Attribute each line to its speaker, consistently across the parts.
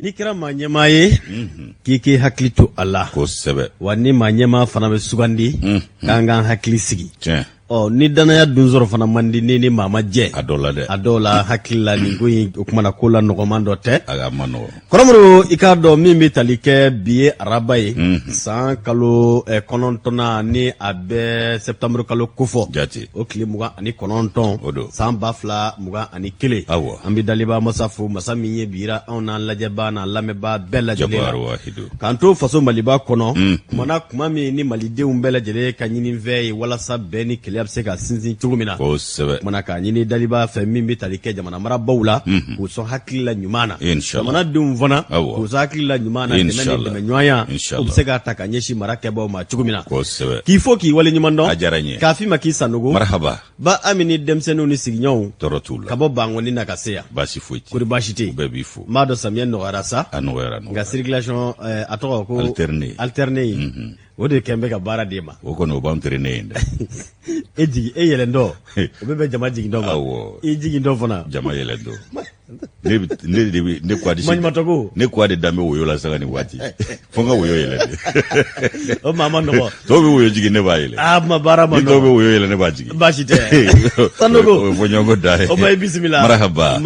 Speaker 1: Ni kɛra maa ɲɛmaa ye k'i k'i hakili to a la
Speaker 2: kosɛbɛ
Speaker 1: wa ni maa ɲɛmaa fana bɛ sugandi k'an k'an hakili sigi
Speaker 2: tiɲɛ
Speaker 1: ni danaya dun sɔrɔ fana man di ni maa ma jɛ
Speaker 2: a dɔw la dɛ
Speaker 1: a dɔw la hakili la nin ko in o kumana ko la nɔgɔman dɔ tɛ
Speaker 2: a ma nɔgɔ
Speaker 1: kɔrɔmuru i k'a dɔn min bɛ tali kɛ bi ye araba ye san kalo 9 ni a bɛ septembre kalo kofɔ
Speaker 2: jate
Speaker 1: o tile 29
Speaker 2: o don
Speaker 1: san 2021
Speaker 2: awɔ
Speaker 1: an bɛ daliba masa fo masa min ye bira anw n'an lajɛbaa n'an lamɛnbaa bɛɛ lajɛlen la k'an to faso maliba kɔnɔ kuma min ni malidenw bɛɛ lajɛlen ka ɲinifɛn ye walasa bɛɛ ni kɛlɛ bɛ se ka sinsin cogo min na
Speaker 2: kosɛbɛ
Speaker 1: kumana k'a ɲini daliba fɛ min bɛ tali kɛ jamana marabaw la k'u sɔn hakili la ɲuman na jamanadenw fana k'u sɔn hakili la ɲuman na dɛmɛ ni dɛmɛ ɲɔgɔnya u bɛ se k'a ta ka ɲɛsin mara kɛbaaw ma cogo min na
Speaker 2: kosɛbɛ
Speaker 1: k'i fo k'i wale ɲuman dɔn
Speaker 2: a diyara n ye
Speaker 1: k'a f'i ma k'i sanogo
Speaker 2: marahaba
Speaker 1: ba ami ni denmisɛnninw ni sigiɲɔgɔnw
Speaker 2: tɔɔrɔ t'u la
Speaker 1: ka bɔ bangoni na ka se yan
Speaker 2: baasi foyi tɛ
Speaker 1: kori baasi tɛ yen
Speaker 2: bɛɛ b'i fo
Speaker 1: n b'a dɔn samiyɛ nɔgɔyara sa
Speaker 2: a nɔgɔyara
Speaker 1: nka circulation a tɔgɔ ko alterné o de kɛn bɛ ka baara d'e ma
Speaker 2: o kɔni o b'an tere ne ye dɛ
Speaker 1: e yɛlɛndɔ o bɛ bɛn jama jigindɔ ma i jigindɔ fana
Speaker 2: jama yɛlɛndɔ ne ko adi
Speaker 1: maɲumatɔko
Speaker 2: ne ko adi danbe woyo la saga ni waati fo n ka woyo yɛlɛ de
Speaker 1: o maa ma nɔgɔ
Speaker 2: tɔw bɛ woyo jigin ne b'a yɛlɛ
Speaker 1: ma baara ma nɔgɔ
Speaker 2: ni tɔw bɛ woyo yɛlɛ ne b'a jigin
Speaker 1: baasi tɛ sanogo
Speaker 2: o fɔ ɲɔgɔn da ye
Speaker 1: o ma i bisimila
Speaker 2: marahaba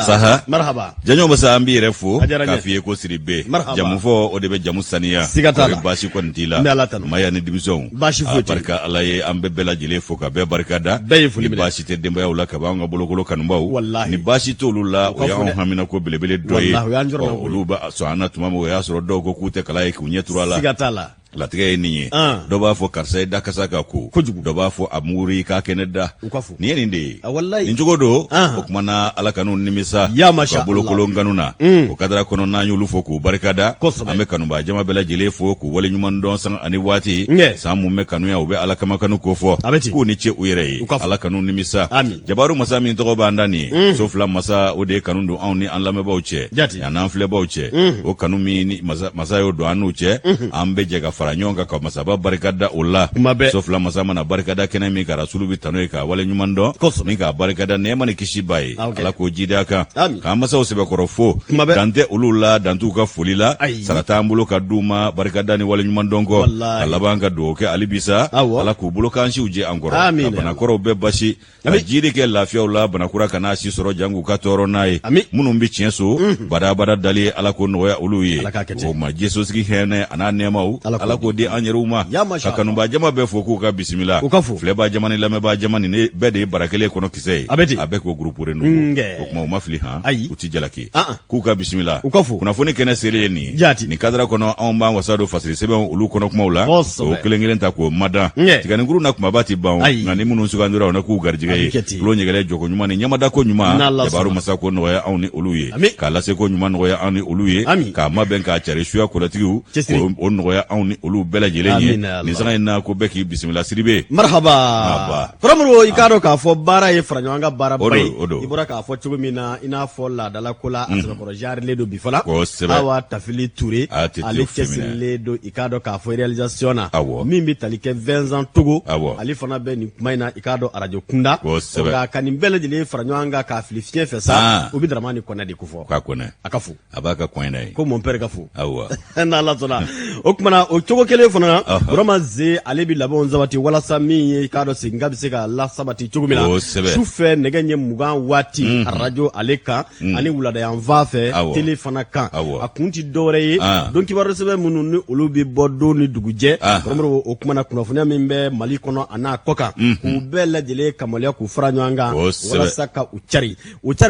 Speaker 2: saha
Speaker 1: marahaba
Speaker 2: janɲɔ masa an b'i yɛrɛ fo
Speaker 1: k'a
Speaker 2: f'i ye ko siri bɛ jamu fɔ o de bɛ jamu saniya
Speaker 1: siga t'a la
Speaker 2: baasi kɔni t'i la maya ni denmisɛnw
Speaker 1: baasi foyi tɛ
Speaker 2: barika ala ye an bɛɛ bɛɛ lajɛlen fo ka bɛɛ barika da
Speaker 1: bɛɛ ye foli minɛ
Speaker 2: ni baasi tɛ denbayaw la ka b'an ka bolokolo kanubaw
Speaker 1: wallahi
Speaker 2: ni baasi t'olu la o y'anw hamina ko belebele dɔ ye olu b'a sɔn an na tuma min o y'a sɔrɔ dɔw ko k'u tɛ kala ye k'u ɲɛ turu a la
Speaker 1: siga t'a la
Speaker 2: latigɛ ye nin ye dɔ b'a fɔ karisa ye dakasa ka ko
Speaker 1: kojugu
Speaker 2: dɔ b'a fɔ a muguri k'a kɛnɛ da nin ye nin de ye nin cogo don o kumana ala kan'u nimisa ka bolokolo nkanu na o kadara kɔnɔ n'an y'olu fo k'u barikada an bɛ kanubaa jama bɛɛ lajɛlen fo k'u wale ɲuman dɔn san ani waati san mun bɛ kanuya u bɛ ala kama kanu ko fɔ k'u ni ce u yɛrɛ ye ala kan'u nimisa jabaru masa min tɔgɔ b'an da nin ye so fila masa o de ye kanu don anw ni an lamɛnbaaw cɛ yan n'an filɛbaaw cɛ o kanu min ni masa y'o don an n'u cɛ an bɛ jɛ ka fara ɲɔgɔn kan ka masaba barikada o la so fila masa mana barikada kɛnɛ min ka rasulu bi tano ye k'a wale ɲuman dɔn ni k'a barikada nɛɛma ni kisi ba ye ala k'o jidi kan k'an masaw sɛbɛkɔrɔ fo dantɛ olu la dantuw ka foli la sara t'an bolo ka d'u ma barikada ni wale ɲuman dɔn kɔ ka laban ka dugawu kɛ hali bisa ala k'u bolo k'ansiw je an kɔrɔ ka banakɔrɔw bɛɛ basi ka jiri kɛ lafiyaw la banakura ka n'a si sɔrɔ jangu ka tɔɔrɔ n'a ye minnu bi tiɲɛ so badabada dali ala k'o nɔgɔya olu ye o ma jesosigi hɛnɛ a n'a nɛɛmaw ala k'o di an yɛrɛw ma ka kanubaa jama bɛɛ fo k'u ka bisimila filɛbaa jama ni lamɛnbaa jama ni ne bɛɛ de ye bara kelen kɔnɔ kisɛ ye a bɛɛ k'o gurupure ninnu o kuma u ma fili u ti jalaki k'u ka bisimila kunnafoni kɛnɛ seere ye nin nin kadara kɔnɔ anw b'an wasa don fasiri sɛbɛnw olu kɔnɔ kumaw la o kelen kelen ta k'o madan tiganikuru na kumaba ti ban nka ni minnu sugandira o na k'u garijɛgɛ ye tulo ɲɛgɛlɛ jɔko ɲuman ni ɲamada ko ɲuman jabaru masa ko nɔgɔya anw ni olu ye k'a lase ko ɲuman nɔgɔya anw ni olu ye k'a mabɛn k'a cari suya kolatigiw o nɔgɔya anw ni olu bɛɛ lajɛlen ye nin sanga in na ko bɛɛ k'i bisimila siribe
Speaker 1: marhaba kɔrɔmuru i k'a dɔn k'a fɔ baara ye fara ɲɔgɔn kan baara ba ye i bɔra k'a fɔ cogo min na i n'a fɔ laadala ko la a sɛbɛkɔrɔ jarilen don bi fɔla awa tafili ture ale cɛsirilen don i k'a dɔn k'a fɔ réalisation na min bɛ tali kɛ 20 ans togo ale fana bɛ nin kuma in na i k'a dɔn radio kunda nka ka nin bɛɛ lajɛlen fara ɲɔgɔn kan k'a fili fiɲɛ fɛ sa o bɛ Daramani Kɔnɛ de ko fɔ a ka fo
Speaker 2: a b'a ka kɔn in na ye
Speaker 1: ko mon père ka fo n'Ala sɔnna o kumana o cogo kelen fana Burama Ze ale bɛ labɛnw sabati walasa min ye k'a dɔn segin ka bɛ se ka lasabati cogo min na sufɛ nɛgɛ ɲɛ 20 waati radio ale kan ani wuladayan fan fɛ télé fana kan a kun ti dɔwɛrɛ ye don kibaru sɛbɛn minnu ni olu bɛ bɔ don ni dugujɛ Burama o kumana kunnafoniya min bɛ Mali kɔnɔ a n'a kɔ kan k'u bɛɛ lajɛlen kamaliya k'u fara ɲɔgɔn kan walasa ka u cari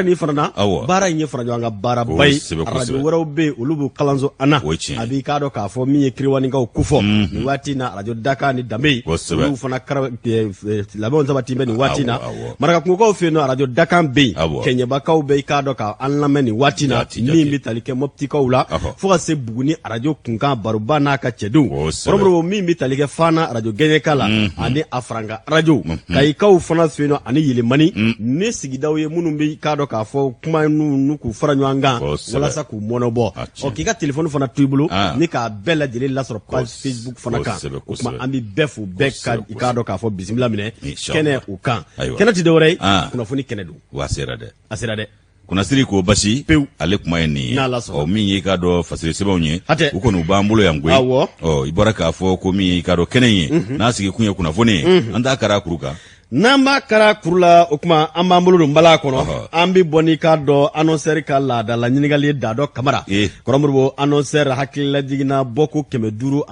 Speaker 1: nin fana na baara in ye fara ɲɔgɔn kan baara ba ye radio wɛrɛw bɛ yen olu b'u kalanso an na a b'i k'a dɔn k'a fɔ min ye kiriwaninkaw ko fɔ nin waati na radio Dakar ni Danbe olu fana labɛnw sabati bɛ nin waati na marakakungokaw fɛ yen nɔ radio Dakar bɛ yen kɛɲɛbakaw bɛ i k'a dɔn k'an lamɛn nin waati na min bɛ tali kɛ Moptikaw la fo ka se Buguni radio kunkan baroba n'a ka cɛdenw kɔrɔmuru min bɛ tali kɛ Fana radio Gɛɲɛka la ani a Faranga radio Kayikaw fana fɛ yen nɔ ani Yelemani ni sigidaw ye minnu bɛ i k'a dɔn k'a fɔ kuma n'u k'u fara ɲɔgɔn kan walasa k'u mɔnɔbɔ k'i ka téléphone fana to i bolo ni k'a bɛɛ lajɛlen lasɔrɔ page Facebook fana kan o kuma an bɛ bɛɛ fo bɛɛ ka i k'a dɔn k'a fɔ bisimila minɛ kɛnɛ u kan kɛnɛ ti dɔwɛrɛ ye kunnafoni kɛnɛ don
Speaker 2: a sera dɛ kuna siri ko basi ale kuma ye nin ye min ye ka dɔ fasiri sɛbɛnw ye u kɔni u b'an bolo yan koyi i bɔra k'a fɔ ko min ye ka dɔ kɛnɛ ye n'a sigi kun ye kunnafoni ye an t'a kara kuru kan
Speaker 1: n'an b'a kara kuru la o kuma an b'an bolo don bala kɔnɔ an bɛ bɔ n'i k'a dɔn annonceur ka laadala ɲininkali Dadɔ Kamara Kɔrɔmoribo annonceur hakilila jiginna bɔko 546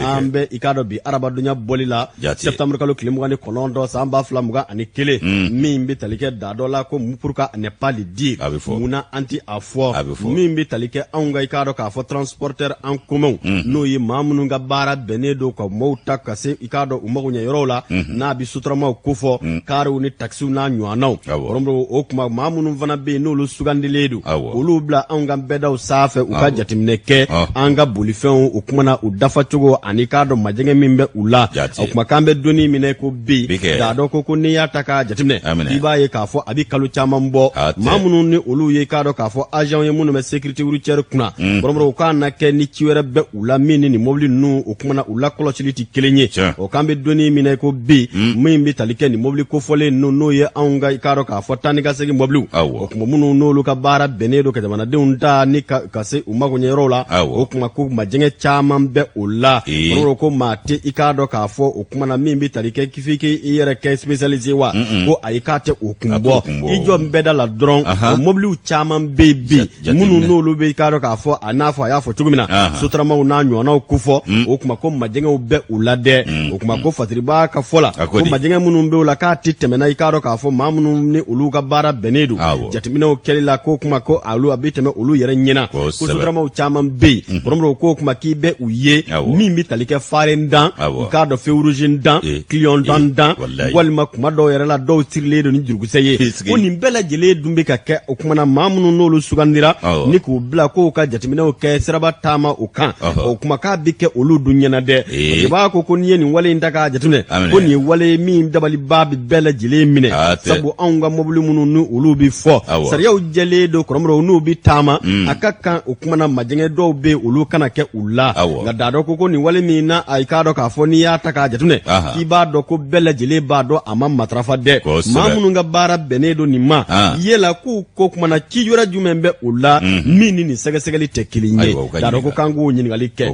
Speaker 1: an bɛ i k'a dɔn bi arabadonya bɔli la septembre kalo tile 29 san 2021 min bɛ tali kɛ Dadɔ la ko pour que ne pas le dire munna an ti a fɔ min bɛ tali kɛ anw ka i k'a dɔn k'a fɔ transporteur en commun n'o ye maa minnu ka baara bɛnnen don ka maaw ta ka se i k'a dɔn u mago ɲɛ yɔrɔw la n'a bi suturamaw kofɔ kariw ni taxiw n'a ɲɔgɔnnaw Kɔrɔmoribo o kuma maa minnu fana bɛ yen n'olu sugandilen don olu bila anw ka bɛɛdaw sanfɛ u ka jateminɛ kɛ an ka bolifɛnw u kumana u dafacogo ani k'a dɔn majɛngɛ min bɛ u la o kuma k'an bɛ donni minɛ ko bi Dadɔ ko n'i y'a ta k'a jateminɛ i b'a ye k'a fɔ a bɛ kalo caman bɔ maa minnu ni olu ye k'a dɔn k'a fɔ agent ye minnu bɛ sécurité routière kunna Kɔrɔmoribo o k'a na kɛ ni ci wɛrɛ bɛ u la min ni nin mobili ninnu o kumana u la kɔlɔsili tɛ kelen ye o k'an bɛ donni minɛ ko bi min bɛ tali kɛ ni mobili kofɔlen n'o ye anw ka i k'a dɔn k'a fɔ taa ni ka segin mobiliw o kuma minnu n'olu ka baara bɛnnen don ka jamanadenw ta ni ka se u mago ɲɛ yɔrɔw la o kuma ko majɛngɛ caman bɛ o la Kɔrɔmoribo ko maa tɛ i k'a dɔn k'a fɔ o kuma na min bɛ tali kɛ f'i k'i yɛrɛ kɛ spécialisé wa ko ayi k'a tɛ o kun bɔ i jɔ n bɛɛ da la dɔrɔn o mobiliw caman bɛ yen bi minnu n'olu bɛ i k'a dɔn k'a fɔ a n'a fɔ a y'a fɔ cogo min na sotaramaw n'a ɲɔgɔnnaw kofɔ o kuma ko majɛngɛw bɛ u la dɛ o kuma ko Fatiriba ka fɔ la ko majɛngɛ minnu bɛ o la k'a tɛ tɛmɛna i k'a dɔn k'a fɔ maa minnu ni olu ka baara bɛnnen don jateminɛw kɛli la ko kuma ko a bɛ tɛmɛ olu yɛrɛ ɲɛna ko sotaramaw caman bɛ yen Kɔrɔmoribo ko kuma k'i bɛ u ye min bɛ tali kɛ faren dan i k'a dɔn feu rouge dan client dan walima kuma dɔw yɛrɛ la dɔw sirilen don ni jurukisɛ ye ko nin bɛɛ lajɛlen dun bɛ ka kɛ o kuma na maa minnu n'olu sugandira ni k'u bila k'u ka jateminɛw kɛ siraba taama o kan o kuma k'a bɛ kɛ olu dun ɲɛna dɛ i b'a ko n'i ye nin wale in ta k'a jateminɛ ko nin ye wale min dabaliba bɛ bɛɛ lajɛlen minɛ sabu anw ka mobili minnu ni olu bɛ fɔ sariyaw jɛlen don Kɔrɔmoribo n'u bɛ taama a ka kan o kuma na majɛngɛ dɔw bɛ olu kana kɛ u la nka Dadɔ ko nin wale min na a k'a dɔn k'a fɔ n'i y'a ta k'a jateminɛ k'i b'a dɔn ko bɛɛ lajɛlen b'a dɔn a ma matarafa dɛ maa minnu ka baara bɛnnen don nin ma yala k'u ko kuma na ci yɔrɔ jumɛn bɛ o la min ni nin sɛgɛsɛgɛli tɛ kelen ye Dadɔ ko k'an k'o ɲininkali kɛ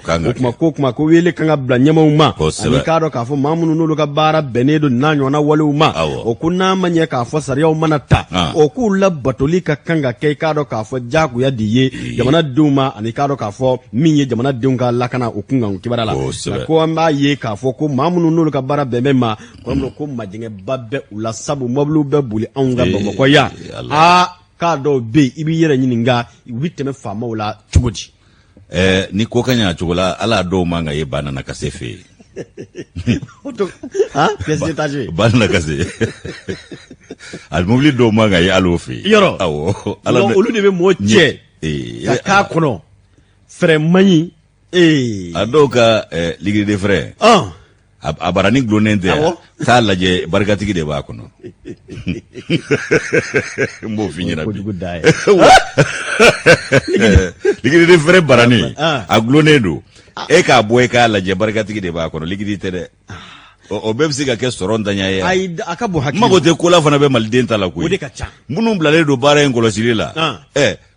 Speaker 1: o kuma ko wele kan ka bila ɲɛmaw ma ani k'a dɔn k'a fɔ maa minnu n'olu ka baara bɛnnen don n'a ɲɔgɔnna walew ma o ko n'a ma ɲɛ k'a fɔ sariyaw mana ta o k'u labatoli ka kan ka kɛ i k'a dɔn k'a fɔ diyagoya de ye jamanadenw ma ani k'a dɔn k'a fɔ min ye jamanadenw ka lakana o kun kan kibaruya la ko an b'a ye k'a fɔ ko maa minnu n'olu ka baara bɛnbɛn ma Kɔrɔmoribo ko majɛngɛba bɛ u la sabu mobiliw bɛ boli anw ka Bamakɔ yan k'a dɔw bɛ yen i b'i yɛrɛ ɲininka u bɛ tɛmɛ faamaw la cogo di
Speaker 2: ni ko ka ɲa cogo la ala dɔw man ka ye ba nana ka se fɛ ba nana ka se ali mobili dɔw man ka ye al'o fɛ
Speaker 1: yɔrɔ olu de bɛ mɔɔ cɛ ka k'a kɔnɔ fɛrɛ man ɲi
Speaker 2: a dɔw ka ligiride fɛrɛ a barani gulonnen tɛ k'a lajɛ barikatigi de b'a kɔnɔ n b'o f'i ɲɛna bi ligiride fɛrɛ barani a gulonnen don e k'a bɔ e k'a lajɛ barikatigi de b'a kɔnɔ ligidi tɛ dɛ o bɛɛ bɛ se ka kɛ sɔrɔ ntanya ye
Speaker 1: a ka bon hakili
Speaker 2: mago tɛ kola fana bɛ maliden ta la koyi
Speaker 1: o de ka ca
Speaker 2: minnu bilalen don baara in kɔlɔsili la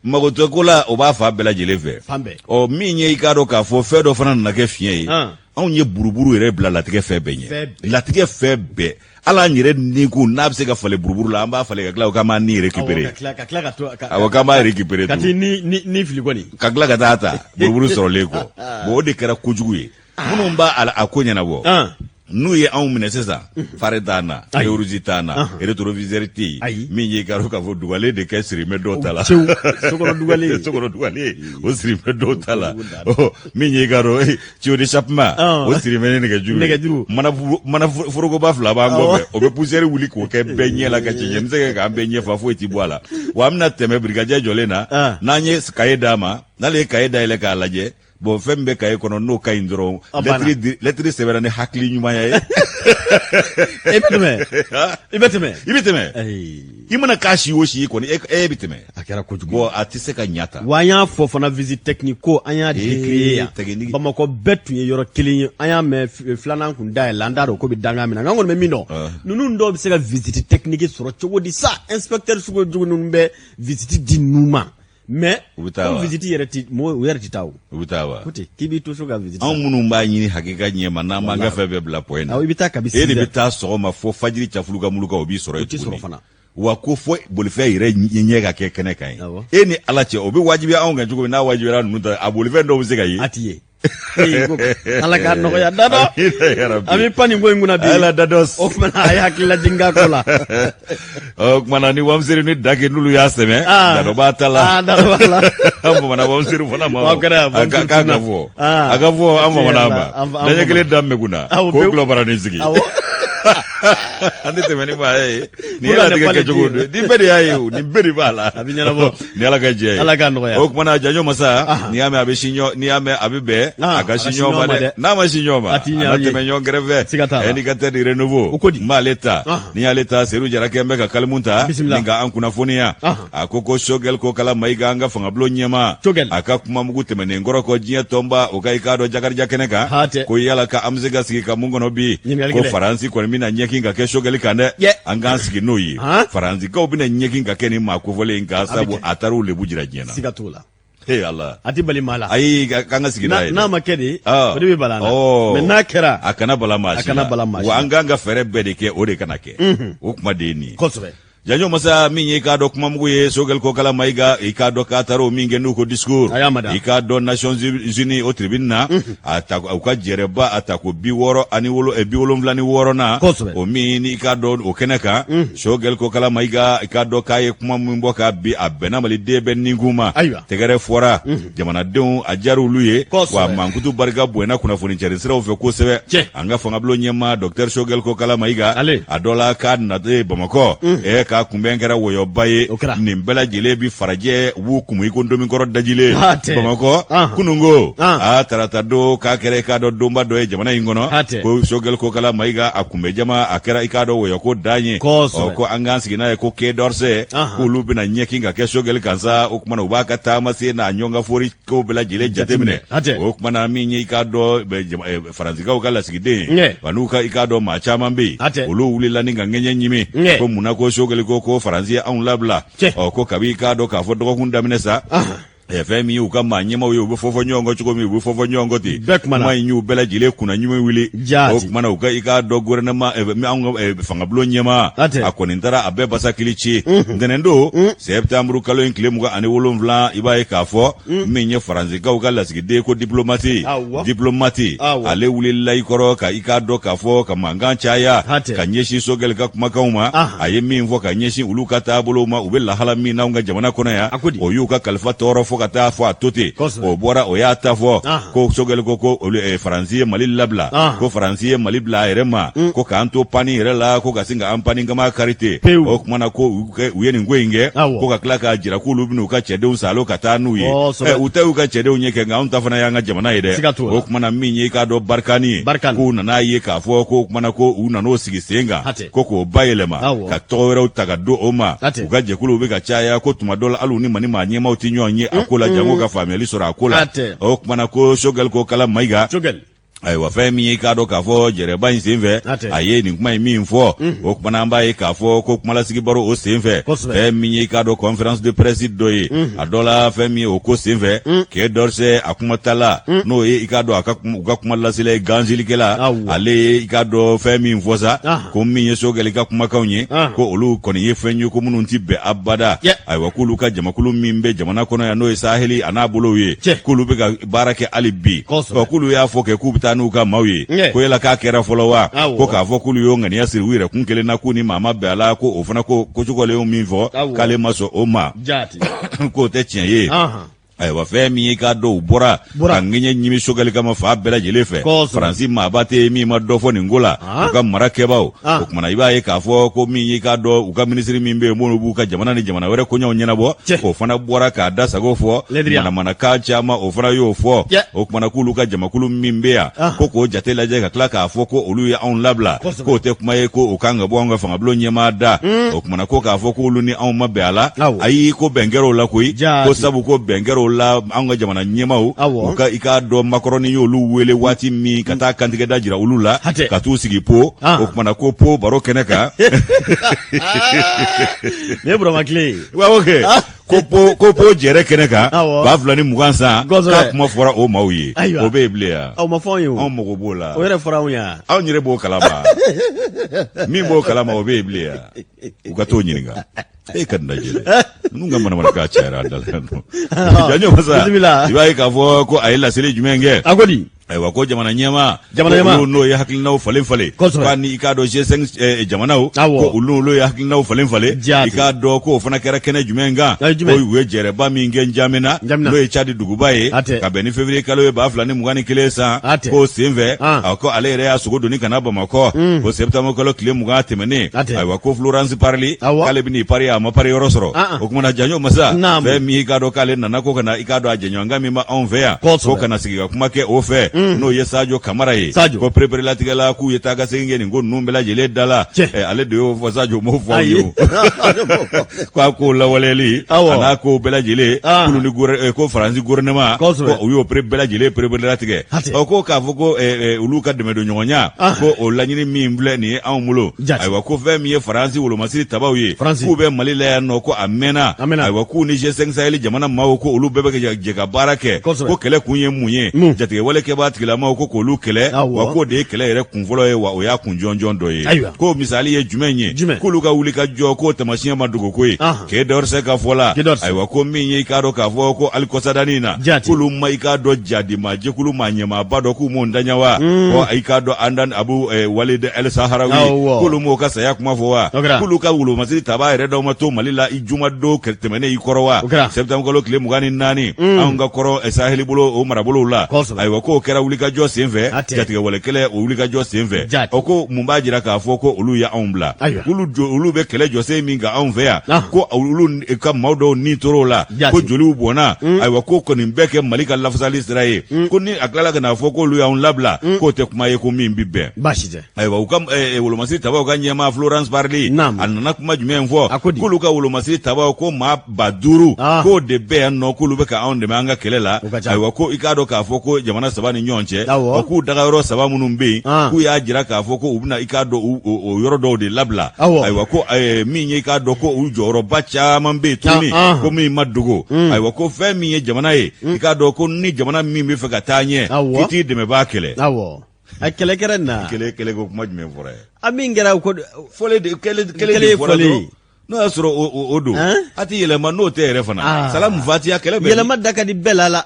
Speaker 2: mago tɛ kola o b'a fa bɛɛ lajɛlen fɛ min ye i k'a dɔn k'a fɔ fɛn dɔ fana nana kɛ fiɲɛ ye anw ye buruburu yɛrɛ bila latigɛ fɛn bɛɛ ɲɛ latigɛ fɛn bɛɛ ala an yɛrɛ ni ko n'a bɛ se ka falen buruburu la an b'a falen ka tila k'an b'a ni récupérer k'an b'a récupérer
Speaker 1: ka ti ni fili kɔni
Speaker 2: ka tila ka taa ta buruburu sɔrɔlen kɔ o de kɛra kojugu ye minnu b'a a ko ɲɛnabɔ n'u ye anw minɛ sisan fari t'an na théorie t'an na rétroviseur tɛ yen min ye k'a dɔn k'a fɔ dugalen de kɛ sirimɛ dɔw ta la sokɔnɔ dugalen o sirimɛ dɔw ta la min ye k'a dɔn tuyau d'échappement o sirimɛ ni nɛgɛjuru mana forokoba fila b'an kɔfɛ o bɛ poussière wuli k'o kɛ bɛɛ ɲɛ la ka cɛncɛn n bɛ se k'an bɛɛ ɲɛ fa foyi ti bɔ a la wa an bɛna tɛmɛ birikajɛ jɔlen na n'an ye cahier d'a ma n'ale ye cahier dayɛlɛ k'a lajɛ bon fɛn bɛ kaye kɔnɔ n'o ka ɲi dɔrɔn lettre sɛbɛnna ni hakili ɲuman ye
Speaker 1: i bɛ tɛmɛ
Speaker 2: i mana k'a si o si kɔni e bɛ tɛmɛ
Speaker 1: a kɛra kojugu
Speaker 2: bon a tɛ se ka ɲata
Speaker 1: wa an y'a fɔ fana visite technique ko an y'a décrier yan Bamakɔ bɛɛ tun ye yɔrɔ kelen ye an y'a mɛn filanan kun dayɛlɛ an t'a dɔn ko bɛ dangan min na nka an kɔni bɛ min dɔn ninnu dɔw bɛ se ka visite technique sɔrɔ cogo di sa inspecteur sugu jugu ninnu bɛ visite di ninnu ma mais ko visite yɛrɛ ti u yɛrɛ ti taa o
Speaker 2: u bɛ taa wa
Speaker 1: ko ten k'i b'i to so ka visite
Speaker 2: anw minnu b'a ɲini hakika ɲɛma n'an b'an ka fɛn bɛɛ bila point na
Speaker 1: i bɛ taa kabini
Speaker 2: e de bɛ taa sɔgɔma fo fajiri cafulu ka muluka o b'i sɔrɔ yen tuguni wa ko fɔ bolifɛn yɛrɛ ɲɛ ka kɛ kɛnɛ kan ye e ni ala cɛ o bɛ wajibi anw kan cogo min n'a wajibira ninnu ta a bolifɛn dɔw bɛ se ka ye
Speaker 1: a ti ye ala k'a nɔgɔya dadɔ an bɛ pan nin ko in kunna bi
Speaker 2: ala dadɔ
Speaker 1: o kumana a ye hakilila jigin ko la
Speaker 2: o kumana ni wamusiri ni dake n'olu y'a sɛmɛ dadɔ b'a ta la
Speaker 1: dadɔ b'a la
Speaker 2: an bamana wamusiri fana ma a ka fɔ an bamana ma daɲɛ kelen da mɛ kunna k'o gulɔ bara ni sigi an tɛ tɛmɛ ni maa ye ni y'a tigɛ kɛcogo don ni bɛɛ de y'a ye o ni bɛɛ de b'a la
Speaker 1: a bɛ ɲɛnabɔ
Speaker 2: ni ala ka jɛ ye
Speaker 1: ala ka nɔgɔya
Speaker 2: o kumana janjo masa n'i y'a mɛn a bɛ si ɲɔ n'i y'a mɛn a bɛ bɛn a ka si ɲɔgɔn ma dɛ n'a ma si ɲɔgɔn ma a na tɛmɛ ɲɔgɔn kɛrɛfɛ indicateur de renouveau n b'ale ta n'i y'ale ta Seydou Jarakɛ n bɛ ka kalimu ta ni ka an kunnafoniya a ko Choguel Kokala Mayiga an ka fangabulon ɲɛma a ka kuma mugu tɛmɛnen kɔrɔ kɔ diɲɛ tɔnba o ka i k'a dɔn Jakarija kɛnɛ kan ko yala ka an bɛ se ka sigi ka mun kɔnɔ bi ko Faransi kɔni bɛna ɲɛkin ka kɛ Choguel kan dɛ an k'an sigi n'o ye Faransikaw bɛna ɲɛkin ka kɛ ni maa kofɔlen in kan sabu a taar'u lebu jira diɲɛ na
Speaker 1: siga t'o la
Speaker 2: ala
Speaker 1: a tɛ bali maa la
Speaker 2: ayi k'an ka sigi n'a ye
Speaker 1: n'a ma kɛ de o de bɛ bala na mais n'a kɛra
Speaker 2: a kana bala maa si la wa an k'an ka fɛɛrɛ bɛɛ de kɛ o de kana kɛ o kuma de ye nin ye
Speaker 1: kosɛbɛ
Speaker 2: janjo masa min ye i k'a dɔn kumamugu ye Choguel Kokala Mayiga i k'a dɔn k'a taara o min kɛ n'u ko discours i k'a dɔn Nations Unies o tribune na a ta u ka jɛrɛba a ta ko 76 na o min i k'a dɔn o kɛnɛ kan Choguel Kokala Mayiga i k'a dɔn k'a ye kuma min bɔ k'a bi a bɛnna Maliden bɛɛ ninkun ma tɛgɛrɛ fɔra jamanadenw a diyara olu ye wa mankutu barika bonyana kunnafoni cari siraw fɛ kosɛbɛ an ka fangabulon ɲɛma Dr Choguel Kokala Mayiga a dɔ la k'a nate Bamakɔ ka kunbɛn kɛra wɔyɔba ye nin bɛɛ lajɛlen bi farajɛ b'u kumu i ko ndomikɔrɔ dajilen Bamakɔ kunungo a tarata don k'a kɛra i k'a dɔn donba dɔ ye jamana in kɔnɔ ko Choguel Kokala Mayiga a kunbɛ jama a kɛra i k'a dɔn wɔyɔko dan ye ko an k'an sigi n'a ye ko Quai d'Orsay k'olu bɛna ɲɛkin ka kɛ Choguel kan sa o kumana u b'a ka taama se n'a ɲɔngafori ko bɛɛ lajɛlen jateminɛ o kumana min ye i k'a dɔn Faransikaw ka lasigiden wa n'u ka i k'a dɔn maa caman bɛ yen olu wulila ni ka ŋɛɲɛ ɲimi ko munna ko Choguel ko Faransi anw labila ko kabi k'a dɔn k'a fɔ dɔgɔkun daminɛ sa fɛn min y'u ka maa ɲɛmaw ye u bɛ fɔfɔ ɲɔgɔn kɔ cogo min u bɛ fɔfɔ ɲɔgɔn kɔ ten kuma in y'u bɛɛ lajɛlen kunna ɲuman wuli o kumana u ka i k'a dɔn gouvernement anw ka fangabulon ɲɛma a kɔni taara a bɛɛ basa kili ci ntɛnɛn don septembre kalo in tile 27 i b'a ye k'a fɔ min ye Faransikaw ka lasigiden ko diplomate ale wulila i kɔrɔ ka i k'a dɔn k'a fɔ ka mankan caya ka ɲɛsin Choguel ka kumakanw ma a ye min fɔ ka ɲɛsin olu ka taabolow ma u bɛ lahala min n'anw ka jamana kɔnɔ yan o y'u ka kalifa tɔɔrɔ fɔ ka taa fɔ a to ten o bɔra o y'a ta fɔ ko Choguel ko Faransi ye Mali labila ko Faransi ye Mali bila a yɛrɛ ma ko k'an to pani yɛrɛ la ko ka sin ka an pani kama karite o kumana ko u ye nin ko in kɛ ko ka tila k'a jira k'olu bɛna u ka cɛdenw salo ka taa n'u ye u tɛ y'u ka cɛdenw ɲɛ kɛ nka anw ta fana y'an ka jamana ye dɛ o kumana min ye i k'a dɔn Barkani ye k'u nana ye k'a fɔ ko kumana ko u nan'o sigi sen kan ko k'o bayɛlɛma ka tɔgɔ wɛrɛw ta ka don o ma u ka jɛkuluw bɛ ka caya ko tuma dɔ la hali u ni Mali maa ɲɛmaw tɛ ɲɔgɔn ye ko la jango ka faamuyali sɔrɔ a ko la o kumana ko Choguel Kokala Mayiga ayiwa fɛn min ye k'a dɔn k'a fɔ jɛrɛba in senfɛ a ye nin kuma in min fɔ o kumana an b'a ye k'a fɔ ko kumalasigi baro o senfɛ fɛn min ye k'a dɔn conférence de presse dɔ ye a dɔ la fɛn min ye o ko senfɛ Quai d'Orsay a kumatala n'o ye i k'a dɔn u ka kuma lasela ganzilikɛla ale ye i k'a dɔn fɛn min fɔ sa ko min ye Choguel ka kumakanw ye ko olu kɔni ye fɛn ye ko minnu ti bɛn abada ayiwa k'olu ka jamakulu min bɛ jamana kɔnɔ yan n'o ye Saheli a n'a bolow ye k'olu bɛ ka baara kɛ hali bi k'olu y'a fɔ kɛ k'u bɛ taa n'u ka maaw ye ko yala k'a kɛra fɔlɔ wa ko k'a fɔ k'olu y'o ŋaniya siri u yɛrɛ kun kelen na k'u ni maa ma bɛn a la ko o fana ko Choguel y'o min fɔ k'ale ma sɔn o ma k'o tɛ tiɲɛ ye ayiwa fɛn min ye k'a dɔn u bɔra ka ŋɛɲɛ ɲimi sogali kama fa bɛɛ lajɛlen fɛ faransi maaba tɛ min ma dɔ fɔ nin ko la u ka mara kɛbaaw o kumana i b'a ye k'a fɔ ko min ye k'a dɔn u ka minisiri min bɛ yen minnu b'u ka jamana ni jamana wɛrɛ koɲɛw ɲɛnabɔ o fana bɔra k'a da sago fɔ manamanakan caman o fana y'o fɔ o kumana k'olu ka jamakulu min bɛ yan ko k'o jate lajɛ ka tila k'a fɔ ko olu ye anw labila k'o tɛ kuma ye ko o kan ka bɔ anw ka fangabulon ɲɛmaa da o kumana ko k'a fɔ k'olu ni anw ma bɛn a la ayi ko bɛn kɛr'o la koyi ko sabu ko bɛn kɛr'o la anw ka jamana ɲɛmaaw u ka i k'a dɔn Macron y'olu wele waati min ka taa kantigɛ da jira olu la ka t'u sigi po o kumana ko po baro kɛnɛ kan
Speaker 1: ne Burama Kile
Speaker 2: ko po jɛrɛ kɛnɛ kan 2020 san k'a kuma fɔra o maaw ye o bɛ yen bilen yan
Speaker 1: aw ma fɔ an ye
Speaker 2: anw mago b'o la
Speaker 1: o yɛrɛ fɔra anw ye
Speaker 2: anw yɛrɛ b'o kalama min b'o kalama o bɛ yen bilen yan u ka t'o ɲininka e ka lajɛ ninnu ka manamanakan cayara a da la janjo masa i b'a ye k'a fɔ ko a ye laseli jumɛn kɛ
Speaker 1: a ko di
Speaker 2: ayiwa ko jamana ɲɛma n'o ye hakilinaw falen falen k'a ni i k'a dɔn G5 jamanaw ko olu ye hakilinaw falen falen i k'a dɔn ko o fana kɛra kɛnɛ jumɛn kan ko u ye jɛrɛba min kɛ Njamena n'o ye Tchad duguba ye ka bɛn ni février kalo ye 2021 san ko sen fɛ ko ale yɛrɛ y'a sogo doni ka na Bamakɔ ko septembre kalo tile 20 tɛmɛnen ayiwa ko Florence Parly k'ale bɛ n'i pari a ma pari yɔrɔ sɔrɔ o kumana janjo masa fɛn min i k'a dɔn k'ale nana ko kana i k'a dɔn a jɛɲɔgɔnkan min ma anw fɛ yan ko kana sigi ka kuma kɛ o fɛ n'o ye Sadio Kamara ye ko préparelatigɛla k'u ye taa ka segin kɛ nin ko ninnu bɛɛ lajɛlen da la ale de y'o fɔ Sadio m'o fɔ ye o k'a k'o lawaleyali a n'a ko bɛɛ lajɛlen ko Faransi gouvernement ko u y'o bɛɛ lajɛlen préparelatigɛ ko k'a fɔ ko olu ka dɛmɛ don ɲɔgɔnya ko o laɲini min filɛ nin ye anw bolo ayiwa ko fɛn min ye Faransi wolomasiri tabaw ye k'u bɛ Mali la yan nɔ ko a mɛnna ayiwa k'u ni G5 Sahel jamana maaw ko olu bɛɛ bɛ jɛ ka baara kɛ ko kɛlɛ kun ye mun ye jatigɛwale kɛbaa tigilamaw ko k'olu kɛlɛ wa k'o de ye kɛlɛ yɛrɛ kun fɔlɔ ye wa o y'a kun jɔnjɔn dɔ ye ko misali ye jumɛn ye k'olu ka wuli ka jɔ k'o tamasiyɛn ma dogo ko ye k'e dɔrɔse ka fɔ la ayiwa ko min ye i k'a dɔn k'a fɔ ko alikɔsadani na k'olu ma i k'a dɔn jadima jɛkulu maa ɲɛmaaba dɔ k'u m'o daɲa wa ko i k'a dɔn Andan Abu Walid El Saharawi k'olu m'o ka saya kuma fɔ wa k'olu ka wolomasiri taba yɛrɛ dɔw ma to Mali la i jumadon tɛmɛnen i kɔrɔ wa septembre kalo tile 24 anw ka kɔrɔ Saheli bolo o marabolow la ayiwa k'o kɛra wulikajɔ senfɛ jatigɛwale kɛlɛ o wulikajɔ senfɛ o ko mun b'a jira k'a fɔ ko olu ye anw bila olu bɛ kɛlɛ jɔsen min ka anw fɛ yan ko olu ka maaw dɔw ni tor'o la ko joliw bɔnna ayiwa ko kɔni bɛɛ kɛ Mali ka lafasali sira ye ko ni a tilala ka n'a fɔ k'olu y'anw labila k'o tɛ kuma ye ko min bi bɛn ayiwa u ka wolomasiri tabaw ka ɲɛmaa Florence Parly a nana kuma jumɛn fɔ k'olu ka wolomasiri tabaw ko maa 5000 k'o de bɛ yan nɔ k'olu bɛ ka anw dɛmɛ an ka kɛlɛ la ayiwa ko i k'a dɔn k'a fɔ ko jamana saba ni ɲɔgɔn cɛ k'u dagayɔrɔ saba minnu bɛ yen k'u y'a jira k'a fɔ ko u bɛna i k'a dɔn o yɔrɔ dɔw de labila ayiwa ko min ye i k'a dɔn ko u jɔyɔrɔba caman bɛ yen tuguni ko min ma dogo ayiwa ko fɛn min ye jamana ye i k'a dɔn ko ni jamana min bɛ fɛ ka taa ɲɛ k'i t'i dɛmɛbaa kɛlɛ
Speaker 1: a kɛlɛ kɛra na
Speaker 2: kɛlɛ ko kuma jumɛn fɔra ye
Speaker 1: a min kɛra ko
Speaker 2: fɔlen de kɛlɛ fɔra dɔrɔn n'o y'a sɔrɔ o don a tɛ yɛlɛma n'o tɛ yɛrɛ fana Salamu Fatiya kɛlɛ bɛ
Speaker 1: yɛlɛma da ka di bɛɛ la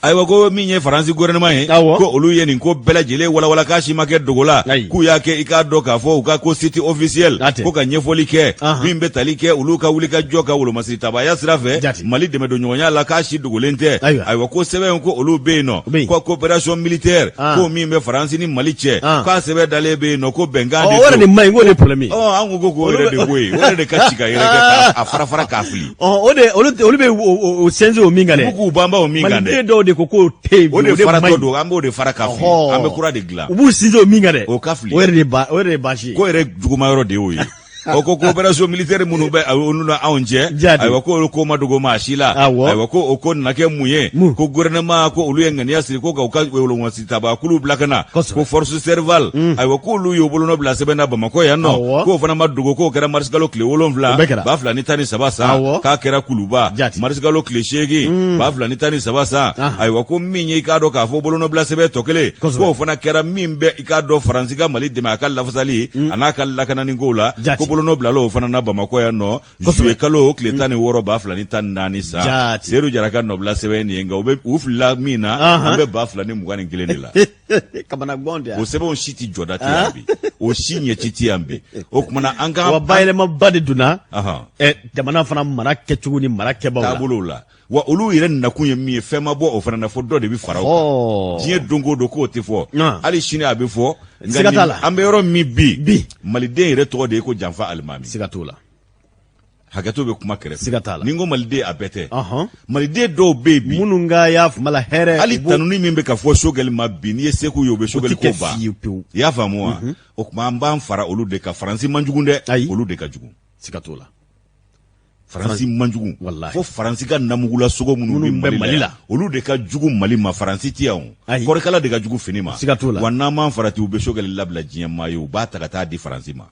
Speaker 2: ayiwa ko min ye Faransi gouvernement ye ko olu ye nin ko bɛɛ lajɛlen walawala k'a si ma kɛ dogo la k'u y'a kɛ i k'a dɔn k'a fɔ u ka ko site officiel ko ka ɲɛfɔli kɛ min bɛ tali kɛ olu ka wuli ka jɔ ka wolomasiri tabaya sira fɛ Mali dɛmɛ don ɲɔgɔnya la k'a si dogolen tɛ ayiwa ko sɛbɛn ko olu bɛ yen nɔ ko coopération militaire ko min bɛ Faransi ni Mali cɛ k'a sɛbɛn dalen bɛ yen nɔ ko bɛnkan de
Speaker 1: o yɛrɛ de man ɲi k'o de problème ye
Speaker 2: an ko k'o yɛrɛ de ko ye o yɛrɛ de ka ci ka yɛrɛ kɛ k'a fara k'a fili
Speaker 1: olu bɛ o sinsin o min kan dɛ
Speaker 2: k'u banba o min kan dɛ
Speaker 1: Maliden dɔw de ko k'o tɛ yen
Speaker 2: o de fara tɔ don an b'o de fara ka fili an bɛ kura de dilan
Speaker 1: u b'u sinsin o min kan dɛ
Speaker 2: o ka fili
Speaker 1: o yɛrɛ de baasi ye
Speaker 2: ko yɛrɛ juguma yɔrɔ de y'o ye o ko coopération militaire minnu bɛ olu na anw cɛ ayiwa ko olu ko ma dogo maa si la ayiwa ko o ko nana kɛ mun ye ko gouvernement ko olu ye ŋaniya siri ko ka u ka wolomasiri tabakulu bila ka na ko force servale ayiwa ko olu y'o bolonɔ bila sɛbɛn na Bamakɔ yan nɔ k'o fana ma dogo k'o kɛra marisikalo tile 7 2013 san k'a kɛra Kuluba marisikalo tile 8 2013 san ayiwa ko min ye i k'a dɔn k'a fɔ bolonɔ bila sɛbɛn tɔ kelen k'o fana kɛra min bɛ i k'a dɔn Faransi ka Mali dɛmɛ a ka lafasali a n'a ka lakanani ko la bolonɔ bilala o fana na Bamakɔ yan nɔ juillet kalo tile 16 2014 sa Seydou Jara ka nɔbila sɛbɛn nin ye nka u filila min na an bɛ 2021 de la o sɛbɛnw si tɛ jɔda tɛ yan bi o si ɲɛci tɛ yan bi o kumana an ka
Speaker 1: wa bayɛlɛmaba de donna jamana fana mara kɛcogo ni mara kɛbaaw la
Speaker 2: taabolow la wa olu yɛrɛ nakun ye min ye fɛn ma bɔ o fana na fɔ dɔ de bi fara o kan diɲɛ dongo don k'o tɛ fɔ hali sini a bɛ fɔ nka an bɛ yɔrɔ min bi maliden yɛrɛ tɔgɔ de ye ko janfa alimami
Speaker 1: siga t'o la
Speaker 2: hakɛto bɛ kuma kɛrɛfɛ
Speaker 1: siga t'a la
Speaker 2: ni n ko maliden a bɛɛ tɛ maliden dɔw bɛ yen bi
Speaker 1: minnu ka y'a faamu la hɛrɛ
Speaker 2: hali tanuni min bɛ ka fɔ Choguel ma bi n'i ye seko ye o bɛ Choguel ko ban i y'a faamu wa o tuma an b'an fara olu de kan Faransi man jugu dɛ olu de ka jugu
Speaker 1: siga t'o la
Speaker 2: Faransi man jugu fo Faransi ka namugula sogo minnu bɛ Mali la olu de ka jugu Mali ma Faransi ti yan kɔrikala de ka jugu fini ma
Speaker 1: siga t'o la
Speaker 2: wa n'an m'an farati u bɛ Choguel labila diɲɛ maa ye u b'a ta ka taa di Faransi ma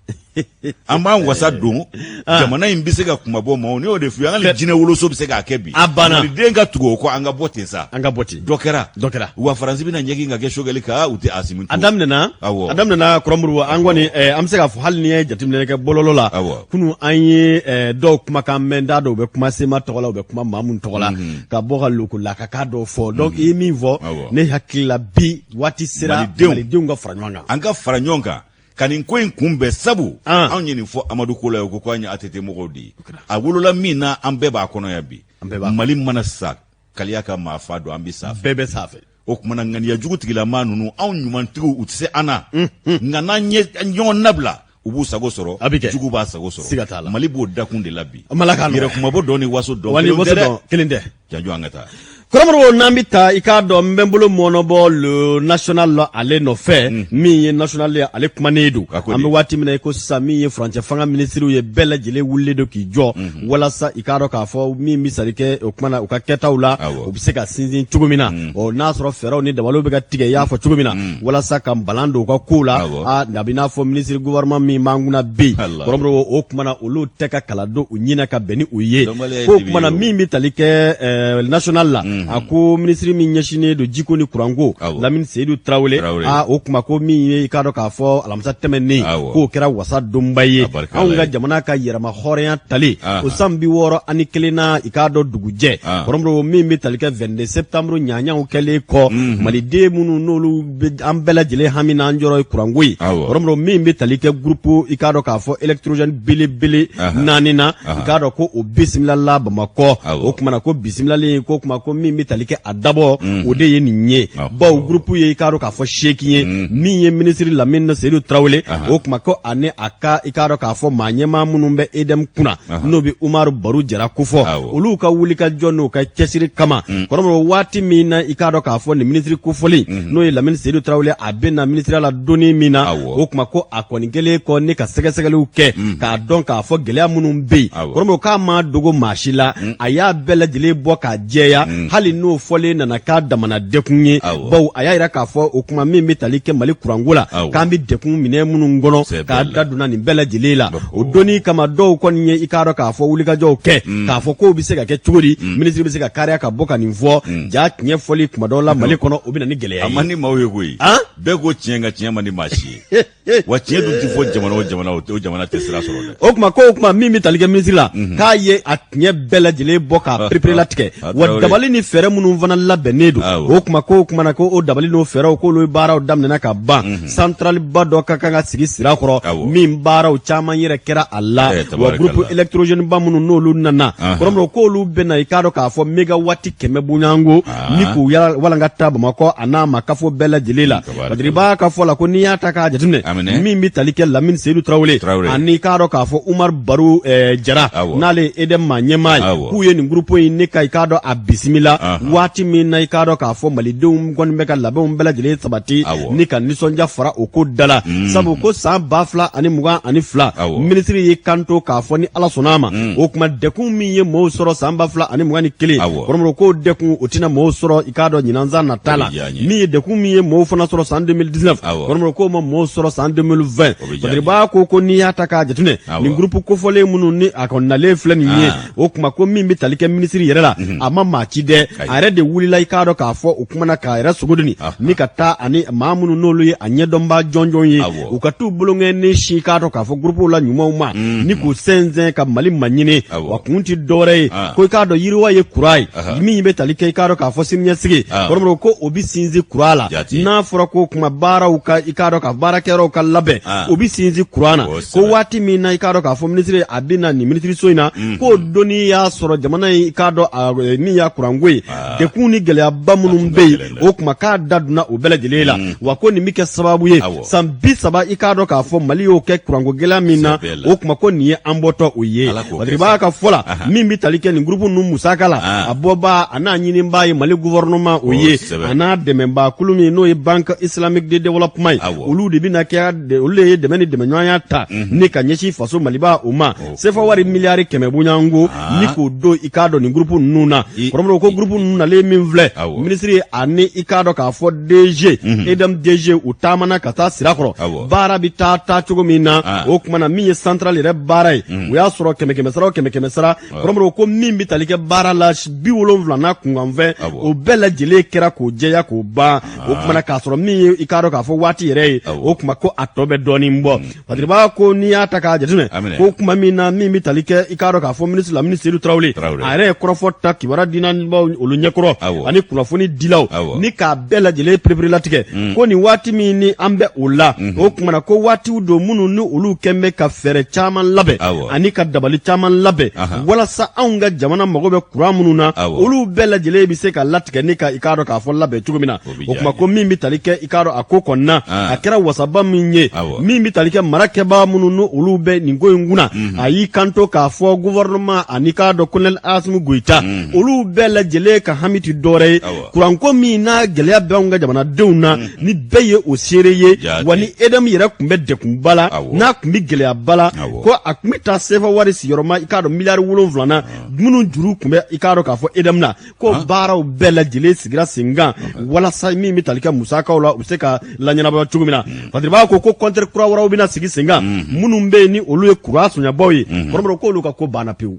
Speaker 2: an b'an wasa don jamana in bɛ se ka kuma bɔ maaw ni y'o de f'i ye an ka jinɛ woloso bɛ se k'a kɛ bi maliden ka tugu o kɔ an ka bɔ ten sa
Speaker 1: an ka bɔ ten
Speaker 2: dɔ kɛra wa Faransi bɛna ɲɛgin ka kɛ Choguel kan u tɛ Asimi
Speaker 1: a daminɛna Kɔrɔmuru an kɔni an bɛ se k'a fɔ hali ni ye jateminɛ kɛ bɔlɔlɔ la kunun an ye dɔw kumakan mɛn da dɔw bɛ kuma Sema tɔgɔ la u bɛ kuma maa mun tɔgɔ la ka bɔ ka lokola ka k'a dɔw fɔ donc i ye min fɔ ne hakili la bi waati sera malidenw ka fara ɲɔgɔn kan
Speaker 2: an ka fara ɲɔgɔn kan ka nin ko in kunbɛn sabu anw ye nin fɔ Amadu Kola ye ko an ye ATT mɔgɔw de ye a wolola min na an bɛɛ b'a kɔnɔ yan bi Mali mana sa kaliya ka maa fa don an bɛ sa
Speaker 1: bɛɛ bɛ sanfɛ
Speaker 2: o kumana ŋaniya jugu tigilama ninnu anw ɲumantigiw u tɛ se an na nka n'an ye ɲɔgɔn nabila u b'u sago sɔrɔ jugu b'a sago sɔrɔ
Speaker 1: siga t'a la
Speaker 2: Mali b'o dakun de la bi
Speaker 1: yɛrɛ
Speaker 2: kumabɔ dɔn ni waso dɔn
Speaker 1: kelen tɛ
Speaker 2: janjo an ka taa
Speaker 1: Kɔrɔmuru n'an bɛ taa i k'a dɔn n bɛ n bolo mɔnɔbɔ le national la ale nɔfɛ min ye national ye ale kumanen don an bɛ waati min na i ko sisan min ye furancɛ fanga minisiriw ye bɛɛ lajɛlen wulilen don k'i jɔ walasa i k'a dɔn k'a fɔ min bɛ sari kɛ o kumana u ka kɛtaw la u bɛ se ka sinsin cogo min na n'a sɔrɔ fɛɛrɛw ni dabaliw bɛ ka tigɛ i y'a fɔ cogo min na walasa ka balan don u ka kow la a bɛ n'a fɔ minisiri gouvernement min b'an kunna bi Kɔrɔmuru o kumana olu tɛ ka kalan don u ɲinɛ ka bɛn ni u ye k'o kumana min bɛ tali kɛ national la a ko minisiri min ɲɛsinnen don jiko ni kuranko Lamini Seydou Traoré o kuma ko min ye i k'a dɔn k'a fɔ alamisa tɛmɛnen k'o kɛra wasa donba ye anw ka jamana ka yɛrɛma hɔrɔnya tali o san 61 na i k'a dɔn dugujɛ Kɔrɔmuru min bɛ tali kɛ 22 septembre ɲaɲaw kɛlen kɔ maliden minnu n'olu an bɛɛ lajɛlen hami n'an jɔrɔ ye kuranko ye Kɔrɔmuru min bɛ tali kɛ groupe i k'a dɔn k'a fɔ électrogène belebele 4 na i k'a dɔn ko o bisimilala Bamakɔ o kumana ko bisimilalen ko kuma ko min bɛ tali kɛ a dabɔ o de ye nin ye baw groupe ye i k'a dɔn k'a fɔ sekin ye min ye minisiri Lamini Seydou Traoré o kuma ko ani a ka i k'a dɔn k'a fɔ maa ɲɛmaa minnu bɛ EDM kunna n'o bɛ Umaru Baru Jara kofɔ olu ka wuli ka jɔ n'o ka cɛsiri kama Kɔrɔmuru waati min na i k'a dɔn k'a fɔ nin minisiri kofɔli n'o ye Lamini Seydou Traoré a bɛ na minisiriya la donni min na o kuma ko a kɔni kɛlen kɔ ne ka sɛgɛsɛgɛliw kɛ k'a dɔn k'a fɔ gɛlɛya minnu bɛ yen Kɔrɔmuru k'a ma dogo maa si la a y'a bɛɛ lajɛlen bɔ k'a jɛya hali n'o fɔlen nana k'a damana dekun ye baw a y'a yira k'a fɔ o kuma min bɛ tali kɛ Mali kuranko la k'an bɛ dekun minɛ minnu kɔnɔ k'a da donna nin bɛɛ lajɛlen la o donni kama dɔw kɔni ye i k'a dɔn k'a fɔ wulikajɔw kɛ k'a fɔ k'o bɛ se ka kɛ cogo di minisiri bɛ se ka kariya ka bɔ ka nin fɔ ja tiɲɛ fɔli kuma dɔw la Mali kɔnɔ o bɛ na ni gɛlɛya ye
Speaker 2: a man di maaw ye koyi bɛɛ ko tiɲɛ nka tiɲɛ man di maa si ye wa tiɲɛ dun tɛ fɔ jamana o jamana o jamana tɛ sira sɔrɔ dɛ
Speaker 1: o kuma min bɛ tali kɛ minisiri la k'a ye a tiɲɛ bɛɛ lajɛlen bɔ k'a perepere latigɛ wa dabali ni fɛɛrɛ minnu fana labɛnnen don o kuma ko kumana ko o dabali n'o fɛɛrɛw k'olu baaraw daminɛna ka ban centrale ba dɔ ka kan ka sigi sira kɔrɔ min baaraw caman yɛrɛ kɛra a la wa groupe électrogène ba minnu n'olu nana Kɔrɔmuru k'olu bɛna i k'a dɔn k'a fɔ mégawati 100 bonyanko ni k'u walankata Bamakɔ a n'a ma kafo bɛɛ lajɛlen la Badiriba ka fɔ la ko n'i y'a ta k'a jateminɛ min bɛ tali kɛ Lamini Seydou Traoré ani k'a dɔn k'a fɔ Umaru Baru Jara n'ale EDM maa ɲɛmaa ye k'u ye nin groupe in ne ka i k'a dɔn a bisimila waati min na i k'a dɔn k'a fɔ malidenw kɔni bɛ ka labɛnw bɛɛ lajɛlen sabati ni ka nisɔndiya fara o ko da la sabu ko san 2022 minisiri y'i kanto k'a fɔ ni Ala sɔnna a ma o kuma dekun min ye mɔɔw sɔrɔ san 2021 Kɔrɔmuru k'o dekun o tɛna mɔɔw sɔrɔ i k'a dɔn ɲinansan nata la min ye dekun min ye mɔɔw fana sɔrɔ san 2019 Kɔrɔmuru k'o ma mɔɔw sɔrɔ san 2020 Badiriba ko n'i y'a ta k'a jateminɛ nin groupe kofɔlen minnu ni a kɔni nalen filɛ nin ye o kuma ko min bɛ tali kɛ minisiri yɛrɛ la a ma maa ci dɛ kɛ a yɛrɛ de wulila i k'a dɔn k'a fɔ o kumana k'a yɛrɛ sogodi ni ka taa ani maa minnu n'olu ye a ɲɛdɔnba jɔnjɔn ye u ka t'u bolongɛ ni si k'a dɔn k'a fɔ gurupuw la ɲumanw ma ni k'u sɛnsɛn ka Mali maɲini wa kun ti dɔwɛrɛ ye ko i k'a dɔn yiriwa ye kura ye min bɛ tali kɛ i k'a dɔn k'a fɔ siniɲɛsigi kɔrɔmɔrɔ ko o bi sinsin kura la n'a fɔra ko kuma baaraw ka i k'a dɔn ka baarakɛyɔrɔw ka labɛn o bi sinsin kura na ko waati min na i k'a dɔn k'a fɔ minisiri a bɛ na nin minisiriso in na k'o donni y'a sɔrɔ jamana in i k'a dɔn min y'a kuranko ye dekun ni gɛlɛyaba minnu bɛ yen o kuma k'a da donna o bɛɛ lajɛlen la wa ko nin bɛ kɛ sababu ye san 30 i k'a dɔn k'a fɔ Mali y'o kɛ kuranko gɛlɛya min na o kuma ko nin ye an bɔtɔ o ye parce b'a ka fɔ la min bɛ tali kɛ nin gurupu ninnu musaka la a bɔba a n'a ɲinibaa ye Mali gouvernement o ye a n'a dɛmɛbaa kulu min n'o ye Banque Islamique de Développement ye olu de bɛna kɛ olu de ye dɛmɛ ni dɛmɛɲɔgɔnya ta ni ka ɲɛsin faso Maliba o ma sefa wari miliyari 100 bonyanko ni k'o don i k'a dɔn nin gurupu ninnu na kɔrɔmɔrɔ ko gurupu ninnu nalen min filɛ minisiri ani i k'a dɔn k'a fɔ DG EDM DG u taamana ka taa sira kɔrɔ baara bɛ taa cogo min na o kumana min ye central yɛrɛ baara ye o y'a sɔrɔ 100 sara o 100 sara kɔrɔmɔrɔ ko min bɛ tali kɛ baara la 70 n'a kunkanfɛn o bɛɛ lajɛlen kɛra k'o jɛya k'o ban o kumana k'a sɔrɔ min ye i k'a dɔn k'a fɔ waati yɛrɛ ye o kuma ko a tɔ bɛ dɔɔnin bɔ patiribaa ko n'i y'a ta k'a jateminɛ ko kuma min na min bɛ tali kɛ i k'a dɔn k'a fɔ minisiri la minisiri Tarawele a yɛrɛ ye kɔrɔfɔ ta kibaruya dinabaw olu ɲɛkɔrɔ ani kunnafoni dilaw ni k'a bɛɛ lajɛlen perepere latigɛ ko nin waati min ni an bɛ o la o kumana ko waatiw don minnu ni olu kɛn bɛ ka fɛɛrɛ caman labɛn ani ka dabali caman labɛn walasa anw ka jamana mago bɛ kuran minnu na olu bɛɛ lajɛlen bɛ se ka latigɛ ni ka i k'a dɔn k'a fɔ labɛn cogo min na o kuma ko min bɛ tali kɛ i k'a dɔn a ko kɔnɔna a kɛra wasaba min ye min bɛ tali kɛ marakɛbaa minnu ni olu bɛ nin ko in kunna a y'i kanto k'a fɔ gouvernement ani k'a dɔn Colonel Assimi Goïta olu bɛɛ lajɛlen ka hami ti dɔwɛrɛ ye kuranko min n'a gɛlɛya bɛ anw ka jamanadenw na ni bɛɛ ye o seere ye wa ni EDM yɛrɛ tun bɛ dekunba la n'a tun bɛ gɛlɛyaba la ko a tun bɛ taa sefa wari sigiyɔrɔma i k'a dɔn miliyari 7 na minnu juru tun bɛ i k'a dɔn k'a fɔ EDM na ko baaraw bɛɛ lajɛlen sigira sen kan walasa min bɛ tali kɛ musakaw la u bɛ se ka laɲɛnabɔ cogo min na parce que b'a ko compteur kura wɛrɛw bɛna sigi sen kan minnu bɛ yen ni olu ye kura sonyabaw ye kɔrɔmɔrɔ ko olu ka ko banna pewu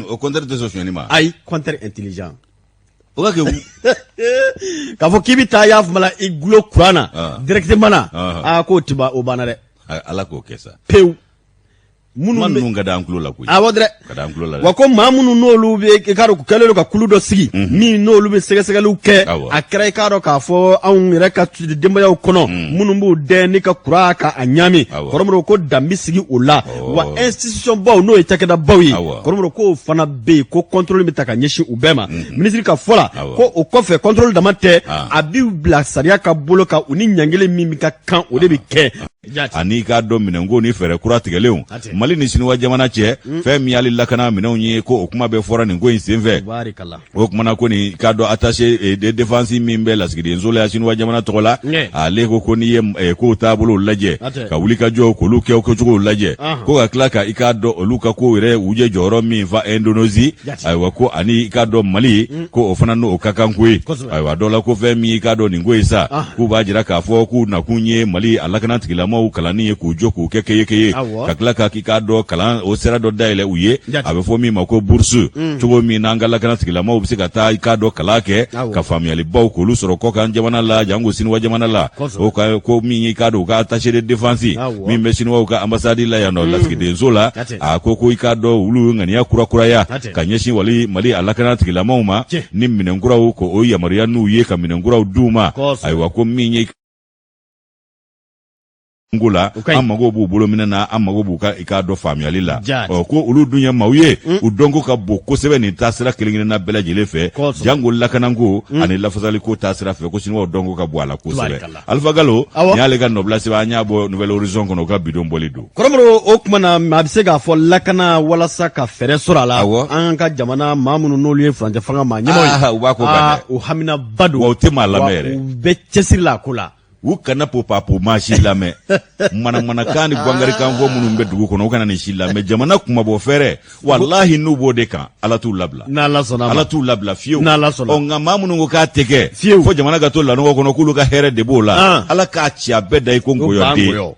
Speaker 2: o compteur tɛ sɔn sonyani ma
Speaker 1: ayi compteur intelligent o ka kɛ k'a fɔ k'i bɛ taa y'a fama la i gulo kuran na directement na k'o tɛ ban o banna dɛ
Speaker 2: Ala k'o kɛ sa
Speaker 1: pewu
Speaker 2: minnu ka d'an tulo la koyi
Speaker 1: awɔ dɛ
Speaker 2: ka d'an tulo la
Speaker 1: wa ko maa minnu n'olu bɛ i k'a dɔn kɛlen don ka kulu dɔ sigi min n'olu bɛ sɛgɛsɛgɛliw kɛ a kɛra i k'a dɔn k'a fɔ anw yɛrɛ ka denbayaw kɔnɔ minnu b'u dɛn ni ka kura ka a ɲami kɔrɔmɔrɔ ko dan bɛ sigi o la wa institution baw n'o ye cakɛdabaw ye kɔrɔmɔrɔ k'o fana bɛ yen ko contrôle bɛ ta ka ɲɛsin u bɛɛ ma minisiri ka fɔ la ko o kɔfɛ contrôle dama tɛ a bɛ bila sariya ka bolo kan u ni ɲangelen min bɛ ka kan o de bɛ kɛ
Speaker 2: ani k'a dɔn minɛnko ni fɛɛrɛ kura tigɛlenw Mali ni Siniwa jamana cɛ fɛn min y'ale lakana minɛnw ye ko o kuma bɛ fɔra nin ko in senfɛ o kumana ko nin k'a dɔn attaché de défense min bɛ lasigiden so la Siniwa jamana tɔgɔ la ale ko n'i ye kow taabolow lajɛ ka wuli ka jɔ k'olu kɛ o kɛcogow lajɛ ko ka tila ka i k'a dɔn olu ka kow yɛrɛ u je jɔyɔrɔ min fa Indonésie ayiwa ko ani i k'a dɔn Mali ko o fana n'o ka kan ko ye ayiwa dɔ la ko fɛn min i k'a dɔn nin ko ye sa k'u b'a jira k'a fɔ k'u nakun ye Mali a lakana tigilama kalanni ye k'u jɔ k'u kɛ keye ka tila ka k'i k'a dɔn kalan o sera dɔ dayɛlɛ u ye a bɛ fɔ min ma ko bourse cogo min n'an ka lakana tigilamaw bɛ se ka taa i k'a dɔn kalan kɛ ka faamuyalibaw k'olu sɔrɔ kɔkan jamana la jango Siniwa jamana la o ka ko min i k'a dɔn u ka attaché de défense min bɛ Siniwaw ka ambassade la yan nɔ lasigidenso la a ko i k'a dɔn olu ŋaniya kurakuraya ka ɲɛsin Mali a lakana tigilamaw ma ni minɛnkuraw ko o yamaruya n'u ye ka minɛnkuraw d'u ma ayiwa ko min ye ngola an mago b'u bolo minɛ na an mago b'u ka i k'a dɔn faamuyali la ko olu dun ye maaw ye u dɔnko ka bon kosɛbɛ nin taasira kelen-kelenna bɛɛ lajɛlen fɛ jango lakananko ani lafasaliko taasira fɛ ko Siniwaw dɔnko ka bon a la kosɛbɛ Alpha Gallo ni y'ale ka nɔbila sɛbɛn an y'a bɔ Nouvelle Horizon kɔnɔ u ka bidon bɔli don
Speaker 1: kɔrɔmɔrɔ o kumana a bɛ se k'a fɔ lakana walasa ka fɛɛrɛ sɔrɔ a la an ka jamana maa minnu n'olu ye furancɛ fanga maa ɲɛmaw ye
Speaker 2: u b'a ko kan dɛ
Speaker 1: o haminaba don
Speaker 2: wa u tɛ maa lamɛn yɛrɛ
Speaker 1: u bɛ cɛsiri la a ko la
Speaker 2: u kana popapo maa si lamɛn manamanakan ni gwangarikan fɔ minnu bɛ dugu kɔnɔ u kana nin si lamɛn jamana kumabɔ fɛrɛ walahi n'u b'o de kan Ala t'u labila Ala t'u labila fiyewu nka maa minnu ko k'a tɛ kɛ fo jamana ka to lanɔgɔ kɔnɔ k'olu ka hɛrɛ de b'o la Ala k'a ci a bɛɛ da i ko nkɔyɔden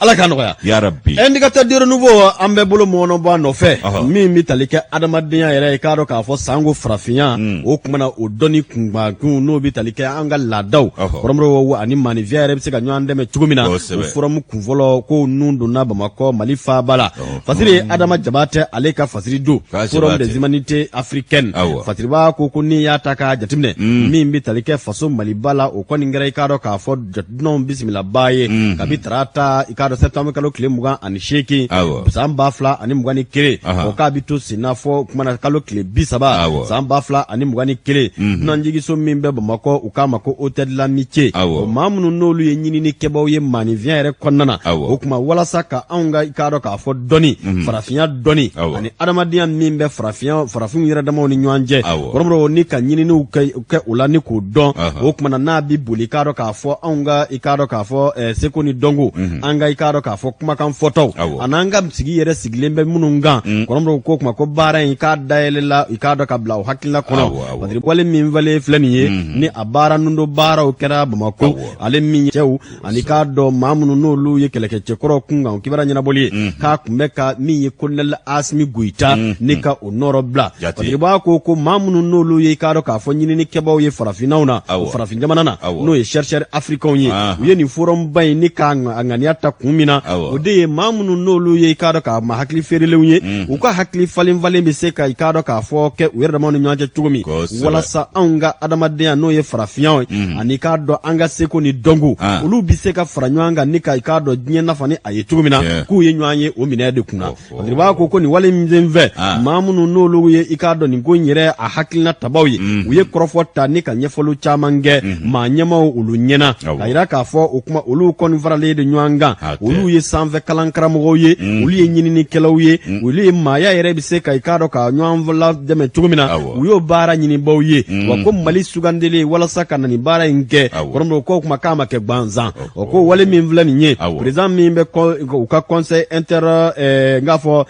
Speaker 1: ala ka nɔgɔya
Speaker 2: ya rabbi
Speaker 1: indicateur de renouveau an bɛ bolo mɔnɔ bɔ nɔfɛ min bi tali kɛ adamadenya yɛrɛ i k'a dɔn k'a fɔ sango farafinya o kumana o dɔni kunbakun n'o bi tali kɛ an ka laadaw kɔrɔmɔrɔw ani maanifiya yɛrɛ bɛ se ka ɲɔgɔn dɛmɛ cogo min na o forum kunfɔlɔ ko nun donna Bamakɔ Mali faaba la fasiri Adama Jabate ale ka fasiri do forum des humanités africaines fasiriba ko ni y'a ta ka jateminɛ min bi tali kɛ faso Maliba la o kɔni kɛra i k'a dɔn k'a fɔ jateminɛw bisimila baa ye kabi tarata i k'a dɔn septembre kalo tile 28 san 2021 o k'a bi to sen n'afɔ kumana kalo tile 30 san 2021 dunanjigiso min bɛ Bamakɔ u k'a ma ko hôtel de l'amitié o maa minnu n'olu ye ɲinini kɛbaaw ye maanifiya yɛrɛ kɔnɔna na o kuma walasa ka anw ka i k'a dɔn k'a fɔ dɔni farafinya dɔni ani adamadenya min bɛ farafinw yɛrɛ damaw ni ɲɔgɔn cɛ kɔrɔmɔrɔw ni ka ɲininiw kɛ o la ni k'o dɔn o kumana n'a bi boli i k'a dɔn k'a fɔ anw ka i k'a dɔn k'a fɔ seko ni dɔnko an ka i k'a dɔn k'a fɔ kumakan fɔtaw an'an ka sigi yɛrɛ sigilen bɛ minnu kan kɔrɔmɔrɔw ko kuma ko baara in k'a dayɛlɛla i k'a dɔn ka bila o hakilila kɔnɔ parce que wale min falen filɛ nin ye ni a baara nun do baaraw kɛra Bamakɔ ale min cɛw ani k'a dɔn maa minnu n'olu ye kɛlɛkɛcɛkɔrɔw kun kan o kibaruya ɲɛnabɔli ye k'a kun bɛ ka min ye colonel Asimi Goyita ni ka o nɔrɔ bila parce que b'a ko maa minnu n'olu ye i k'a dɔn k'a fɔ ɲininikɛbaaw ye farafinnaw na farafin jamana na n'o ye chercheurs africains ye u ye nin forum ba in ni k'a ŋaniya ta kun min na o de ye maa minnu n'olu ye i k'a dɔn k'a ma hakili feerelenw ye u ka hakili falen bɛ se ka i k'a dɔn k'a fɔ kɛ u yɛrɛ damaw ni ɲɔgɔn cɛ cogo min walasa anw ka adamadenya n'o ye farafinyaw ye ani k'a dɔn an ka seko ni dɔnko olu bi se ka fara ɲɔgɔn kan ni ka i k'a dɔn diɲɛ nafa ni a ye cogo min na k'u ye ɲɔgɔn ye o minɛ de kunna parce que b'a ko nin wale min fɛ maa minnu n'olu ye i k'a dɔn nin ko in yɛrɛ a hakilina tabaw ye u ye kɔrɔfɔ ta ni ka ɲɛfɔliw caman kɛ maa ɲɛmaw olu ɲɛna ka yira k'a fɔ o kuma olu kɔni faralen de ɲɔgɔn kan olu ye sanfɛ kalan karamɔgɔw ye olu ye ɲininikɛlaw ye olu ye maaya yɛrɛ bɛ se ka i k'a dɔn ka ɲɔgɔn la dɛmɛ cogo min na u y'o baara ɲinibaw ye wa ko Mali sugandeli walasa ka na nin baara in kɛ kɔrɔmɔgɔw ko kuma k'a ma kɛ gansan o ko wale min filɛ nin ye président min bɛ u ka conseil n'a fɔ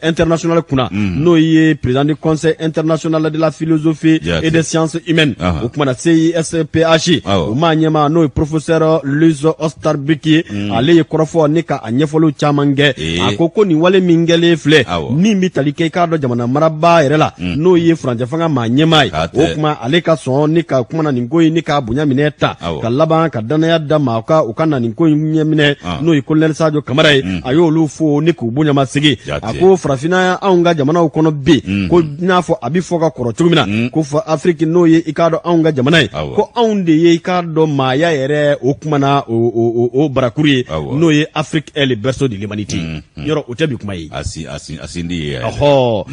Speaker 1: international kunna n'o ye président du conseil international de la philosophie et des sciences humaines o kumana CISPH o maa ɲɛma n'o ye professeur Luis Ostarbiki ale ye kɔrɔfɔ ni ka a ɲɛfɔliw caman kɛ a ko nin wale min kɛlen filɛ min bi tali kɛ i k'a dɔn jamana marabaa yɛrɛ la n'o ye furancɛ fanga maa ɲɛma ye o kuma ale ka sɔn ni ka kumana nin ko in ni ka bonya minɛ ta ka laban ka danaya da ma u ka na nin ko in ɲɛ minɛ n'o ye colonel Sadio Kamara ye a y'olu fo ni k'u bonyamasegi a ko farafinna anw ka jamanaw kɔnɔ bi ko n'a fɔ a bi fɔ ka kɔrɔ cogo min na ko fɔ Afrique n'o ye i k'a dɔn anw ka jamana ye ko anw de ye i k'a dɔn maaya yɛrɛ o kumana o barakuru ye n'o ye Afrique est le berceau de l'humanité yɔrɔ o tɛ bi kuma ye
Speaker 2: a sindi ye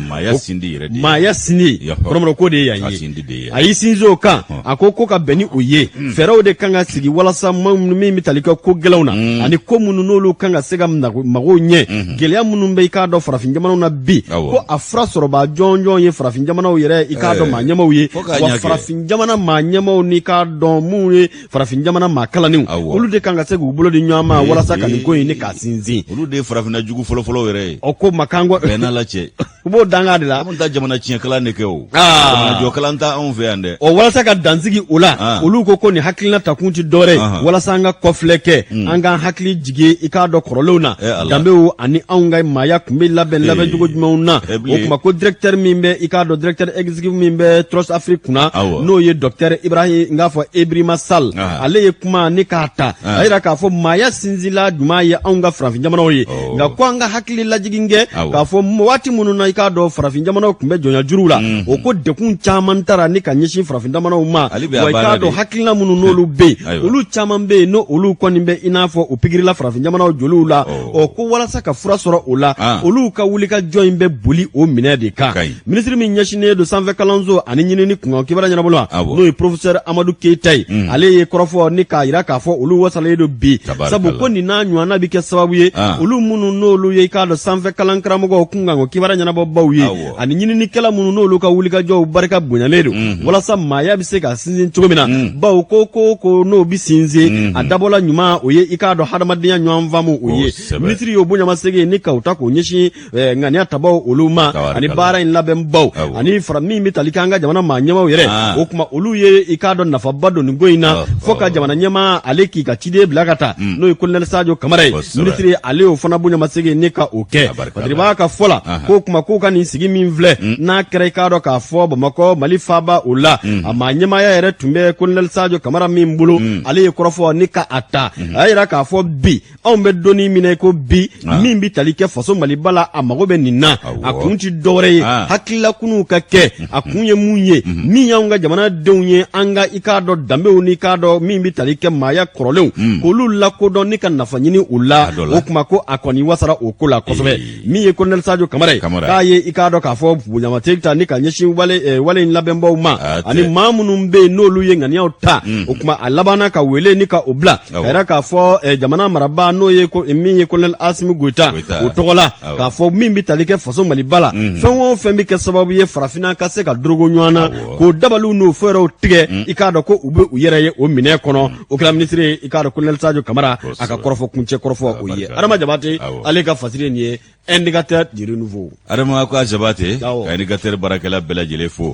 Speaker 1: maaya sindi yɛrɛ de maaya sindi kɔrɔmɔrɔ ko de ye yan ye a y'i sinsin o kan a ko ka bɛn ni o ye fɛɛrɛw de kan ka sigi walasa min bɛ tali kɛ ko gɛlɛnw na ani ko minnu n'olu kan ka se ka magow ɲɛ gɛlɛya minnu bɛ i k'a dɔn farafin jamanaw na bi ko a fura sɔrɔba jɔnjɔn ye farafin jamanaw yɛrɛ i k'a dɔn maa ɲɛmaw ye wa farafin jamana maa ɲɛmaw ni k'a dɔn mun ye farafin jamana maa kalannenw olu de kan ka se k'u bolo di ɲɔgɔn ma walasa ka nin ko in ni k'a sinsin
Speaker 2: olu de ye farafinna jugu fɔlɔfɔlɔ yɛrɛ ye
Speaker 1: o ko makanko
Speaker 2: bɛɛ n'a la cɛ
Speaker 1: u b'o danga de la
Speaker 2: an ta jamana tiɲɛ kalan de kɛ o jamana jɔ kalan ta anw fɛ yan dɛ
Speaker 1: o walasa ka dansigi o la olu ko nin hakilina takun ti dɔwɛrɛ walasa an ka kɔfilɛ kɛ an k'an hakili jigi i k'a dɔn kɔrɔlenw na danbew ani anw ka maaya kun bɛ labɛn cogo jumɛnw na o kuma ko directeur min bɛ i k'a dɔn directeur exécutif min bɛ Trust Afrique kunna n'o ye docteur Ibrahim n'a fɔ Ibrahima Sall ale ye kuma ni k'a ta a yira k'a fɔ maaya sinzila juman ye anw ka farafin jamanaw ye nka ko an ka hakili lajigin kɛ k'a fɔ waati minnu na i k'a dɔn farafin jamanaw kun bɛ jɔnya juruw la o ko dekun caman taara ni ka ɲɛsin farafin jamanaw ma wa i k'a dɔn hakilina minnu n'olu bɛ yen olu caman bɛ yen n'olu kɔni bɛ i n'a fɔ u pikirila farafin jamanaw joliw la o ko walasa ka fura sɔrɔ o la olu ka wuli ka jɔ in bɛ boli o minɛ de kan ministre min ɲɛsinnen don sanfɛ kalanso ani ɲinini kunkan kibaruya ɲɛnabolo la n'o ye professeur Amadou Keita ye ale ye kɔrɔfɔ ni k'a yira k'a fɔ olu wasalen don bi sabu ko nin n'a ɲɔgɔnna bɛ kɛ sababu ye olu minnu n'olu ye i k'a dɔn sanfɛ kalan karamɔgɔw kunkan o kibaruya ɲɛnabɔ ɲɛfɔbaw ye ani ɲininikɛla minnu n'olu ka wulikajɔw barika bonyalen don walasa maaya bɛ se ka sinsin cogo min na bawo ko n'o bi sinsin a dabɔla ɲuman o ye i k'a dɔn hadamadenya ɲɔgɔn faamu o ye minisiri y'o bonyamasegin ni ka u ta k'o ɲɛsin ŋaniya tabaw olu ma ani baara in labɛnbaw ani fara min bɛ tali kɛ an ka jamana maa ɲɛmaw yɛrɛ o tuma olu ye i k'a dɔn nafaba don nin ko in na fo ka jamana ɲɛmaa ale k'i ka ciden bila ka taa n'o ye Colonel Sadio Kamara ye minisiri ale y'o fana bonyamasegin ni ka o kɛ Badiri b'a ka fɔ la k'o tuma k'u ka nin sigi min filɛ n'a kɛra i k'a dɔn k'a fɔ Bamakɔ Mali faaba o la a maa ɲɛmaaya yɛrɛ tun bɛ Colonel Sadio Kamara min bolo ale ye kɔrɔfɔ ni ka a ta a y'a yira k'a fɔ bi anw bɛ donni minɛ ko bi min bɛ tali kɛ faso Maliba la a mago bɛ nin na a kun ti dɔwɛrɛ ye hakililakunuw ka kɛ a kun ye mun ye min y'anw ka jamanadenw ye an ka i k'a dɔn danbew ni k'a dɔn min bɛ tali kɛ maaya kɔrɔlenw k'olu lakodɔn ni ka nafa ɲini u la o tuma ko a kɔni wasara o ko la kosɛbɛ min ye Colonel Sadio Kamara ye k'a ye i k'a dɔn k'a fɔ bonyamatigi ta ni ka ɲɛsin wale in labɛnbaw ma ani maa minnu bɛ yen n'olu ye ŋaniyaw ta o tuma a labanna ka wele ni ka o bila a yɛrɛ k'a fɔ jamana marabaa n'o ye min ye Colonel Asimi Goita o tɔgɔ la k'a fɔ min bɛ tali kɛ faso Maliba la fɛn o fɛn bɛ kɛ sababu ye farafinna ka se ka dorogo ɲɔgɔn na k'o dabaliw n'o fɛɛrɛw tigɛ i k'a dɔn ko u bɛ u yɛrɛ ye o minɛn kɔnɔ o kɛra minisiri ye i k'a dɔn Colonel Sadio Kamara a ka kɔrɔfɔ kuncɛ kɔrɔfɔ o ye Adama Jabate ale ka fasiri nin ye indicateur du renouveau
Speaker 2: Adama ko Jabate ka indicateur barakɛla bɛɛ lajɛlen fo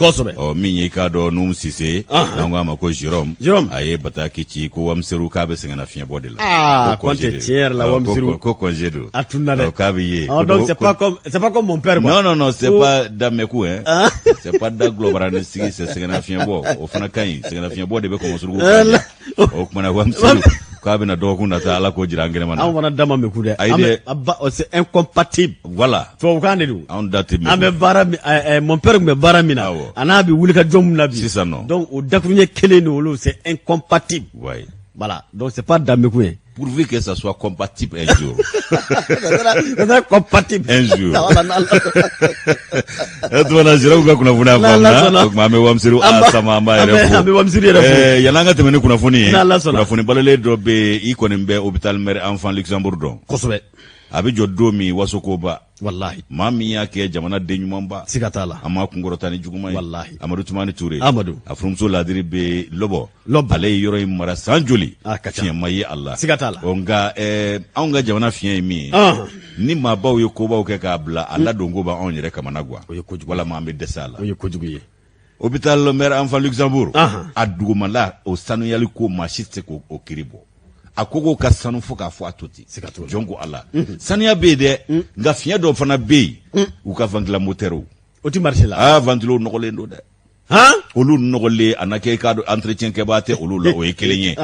Speaker 2: min ye i k'a dɔn Numu Sise n'an k'a ma ko Jérôme a ye bataki ci ko wamisɛriw k'a bɛ sɛgɛnna fiɲɛbɔ de la
Speaker 1: ko tɛ tiɲɛ yɛrɛ la wamisɛriw
Speaker 2: ko congé don
Speaker 1: a tun na dɛ
Speaker 2: k'a bɛ ye
Speaker 1: donc c'est pas comme mon père quoi
Speaker 2: non c'est pas dameku hein c'est pas da global ne sigi c'est sɛgɛnna fiɲɛbɔ o fana ka ɲi sɛgɛnna fiɲɛbɔ de bɛ kɔn surugu o kumana wamisɛriw k'a bɛna dɔgɔkun nata Ala k'o jira an gɛnɛma na
Speaker 1: anw fana dama mɛ ku dɛ c'est incompatible
Speaker 2: voilà
Speaker 1: tubabukan de don
Speaker 2: anw da tɛ mɛn
Speaker 1: an bɛ baara mon père tun bɛ baara min na a n'a bɛ wulikajɔ min na bi
Speaker 2: sisan nɔ
Speaker 1: donc o dakuruɲɛ kelen de olu c'est incompatible voilà donc c'est pas danbeku ye
Speaker 2: pourvu que ça soit compatible un jour.
Speaker 1: C'est compatible
Speaker 2: un jour. Etwana Jérôme ka kunafoni afamna o kuma me wamsiru asama amba yɛrɛ yananga tɛmɛni kunafoni kunafoni balale dɔ bɛ i kɔni bɛ hôpital Mère Enfant Luxembourg dɔn
Speaker 1: kosɛbɛ
Speaker 2: a bɛ jɔ don min wasokoba
Speaker 1: wallahi
Speaker 2: maa min y'a kɛ jamana den ɲumanba
Speaker 1: siga t'a la
Speaker 2: a ma kunkɔrɔta ni juguman ye
Speaker 1: wallahi
Speaker 2: Amadou Toumani Touré
Speaker 1: Amadou
Speaker 2: a furumuso Ladiri bɛ Lɔbɔ ale ye yɔrɔ in mara san joli fiɲɛ ma ye a la
Speaker 1: siga t'a la
Speaker 2: nka anw ka jamana fiɲɛ ye min ye ni maabaw ye kobaw kɛ k'a bila a ladon ko b'anw yɛrɛ kamana guwa
Speaker 1: o ye kojugu
Speaker 2: walama an bɛ dɛsɛ a la
Speaker 1: o ye kojugu ye
Speaker 2: hôpital Mère Enfant Luxembourg a dugumala o sanuyali ko maa si tɛ se k'o kiri bɔ a ko ka sanu fo k'a fɔ a to ten jɔn ko ala sanuya bɛ yen dɛ nka fiɲɛ dɔ fana bɛ yen u ka ventilo moteurs
Speaker 1: o ti marché la
Speaker 2: ventilo nɔgɔlen don dɛ olu nɔgɔlen a na kɛ k'a dɔn entretien kɛbaa tɛ olu la o ye kelen ye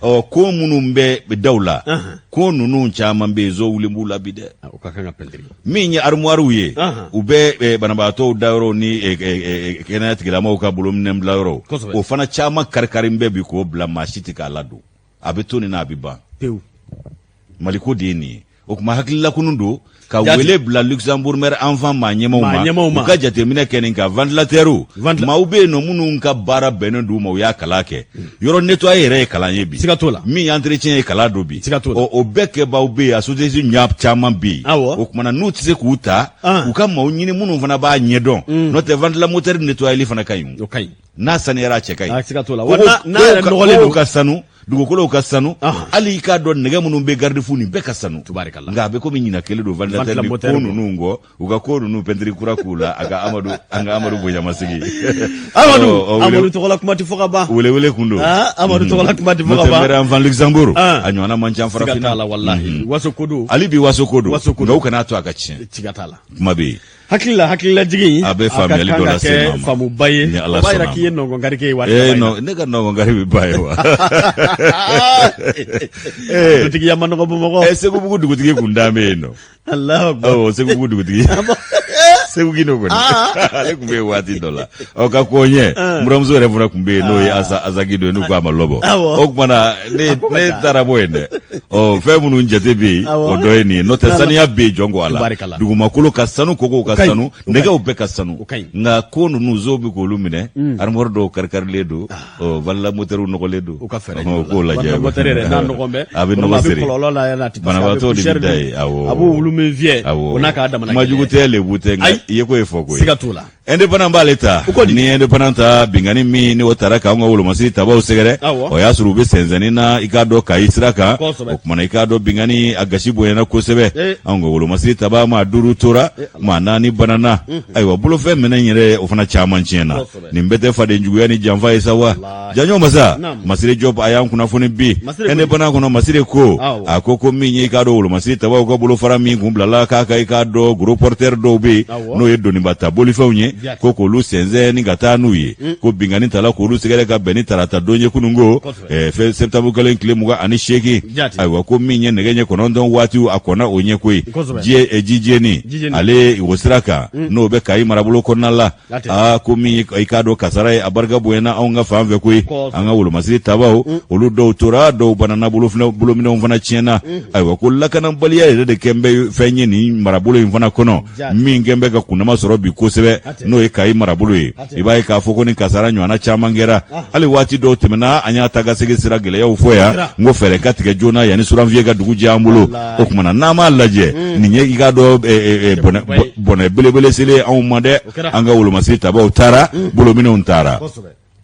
Speaker 2: ko minnu bɛ daw la ko ninnu caman bɛ yen zo wulen b'u la bi dɛ min ye armoire ye u bɛ banabaatɔw dayɔrɔ ni kɛnɛya tigilamɔgɔw ka bolominɛ bila yɔrɔ o fana caman kari-kari bɛ bi k'o bila maa si tɛ k'a ladon a bɛ to nin na a bɛ ban
Speaker 1: pewu
Speaker 2: maliko de ye nin ye o kuma hakililakunu don ka wele bila Luxembourg Mère Enfant maa ɲɛmaw ma u ka jateminɛ kɛ nin ka ventilateurs maaw bɛ yen nɔ minnu ka baara bɛnnen d'u ma u y'a kalan kɛ yɔrɔ nettoyer yɛrɛ ye kalan ye bi
Speaker 1: siga t'o la
Speaker 2: min entretien ye kalan don bi
Speaker 1: siga t'o la
Speaker 2: o bɛɛ kɛbaaw bɛ yen a société caman bɛ yen o kumana n'u tɛ se k'u ta u ka maaw ɲini minnu fana b'a ɲɛdɔn n'o tɛ ventilateur nettoyali fana ka ɲi
Speaker 1: o ka ɲi
Speaker 2: n'a saniyara a cɛ ka ɲi
Speaker 1: siga t'o la n'a yɛrɛ nɔgɔlen don
Speaker 2: ka sanu dugukolow ka sanu hali i k'a dɔn nɛgɛ minnu bɛ garde-fou nin bɛɛ ka sanu nka a bɛ komi ɲina kelen don ventilateur ni ko ninnu kɔ u ka ko ninnu peinture kura k'u la an ka Amadou bonyamasigi
Speaker 1: Amadou tɔgɔla kuma tɛ fɔ ka ban
Speaker 2: welewele kun don
Speaker 1: Amadou tɔgɔla kuma tɛ fɔ ka ban
Speaker 2: Mère Enfant Luxembourg a ɲɔgɔnna man ca farafinna
Speaker 1: la wallahi waso ko don
Speaker 2: hali bi waso ko don nka u kana to a ka tiɲɛ
Speaker 1: siga t'a la
Speaker 2: kuma bɛ yen
Speaker 1: hakilila jigin
Speaker 2: a bɛ faamuyali dɔ lase ma
Speaker 1: faamuba ye
Speaker 2: ni Ala
Speaker 1: sɔnna b'a jira k'i ye nɔngɔngarike ye waati
Speaker 2: ne ka nɔngɔngari bɛ ba ye wa
Speaker 1: dugutigiya ma nɔgɔ Bamakɔ
Speaker 2: Segubugu dugutigi kun da bɛ yen nɔ
Speaker 1: Alahu Akbar
Speaker 2: Segubugu dugutigi Segu Gindo kɔni ale tun bɛ yen waati dɔ la ka ko ɲɛ buramuso yɛrɛ fana tun bɛ yen n'o ye Asa Gindo ye n'u ko a ma Lɔbɔ o kumana ne taara bɔ yen dɛ fɛn minnu jate bɛ yen o dɔ ye nin ye n'o tɛ saniya bɛ yen jɔn ko a la dugumakolo ka sanu kogow ka sanu nɛgɛw bɛɛ ka sanu nka ko ninnu zo bɛ k'olu minɛ armoire dɔw kari-karilen don valila moteurs nɔgɔlen don
Speaker 1: o
Speaker 2: k'o lajɛ
Speaker 1: a
Speaker 2: bɛ nɔgɔ seri banabaatɔ de bɛ da ye
Speaker 1: a b'o wulu min fiyɛ o n'a k'a damana
Speaker 2: kuma jugu tɛ lebu tɛ nka iye ko efo ko
Speaker 1: sigatula
Speaker 2: independent ba leta ni independent bingani mi ni otara ka ngo wolo masiri tabaw segere o ya suru be senzani na ikado ka israka okuma ikado bingani agashibo yana ko sebe ngo wolo masiri taba ma duru tora ma nani banana aywa bulo fe mena nyere ofana chaman chena ni mbete fade njugu yani jamva isawa janyo masa masiri job ayam kuna funi bi independent kuna masiri ko akoko mi ni ikado wolo masiri taba ko bulo fara mi gumbla la ka ikado group porter do bi no yedo ni bata boli fawnye koko lu senze ni gata nuye ko bingani tala ko lu sigere ka beni tarata donye kunungo fe septembre kalen kile muga ani sheki aywa ko minye negenye konondon watu akona onye kwe jije ni ale wosraka no be kai marabulo konala ko minye ikado kasara abarga buena aunga famve kwe anga wulu masiri tabao ulu do tora do banana bulo mina mfana chiena aywa ko lakana baliya de kembe fenye ni marabulo mfana kono mingembe ka kuna masoro bikosebe no kai marabulu ibai ka foko ni kasara nywana chamangera ali wati do temena anya taga sege sira gele ya ufoya ngo fere katike jona yani suran viega dugu jambulo okumana nama laje ninye igado bone bele sele awmade anga wulu masita ba utara bulo mino untara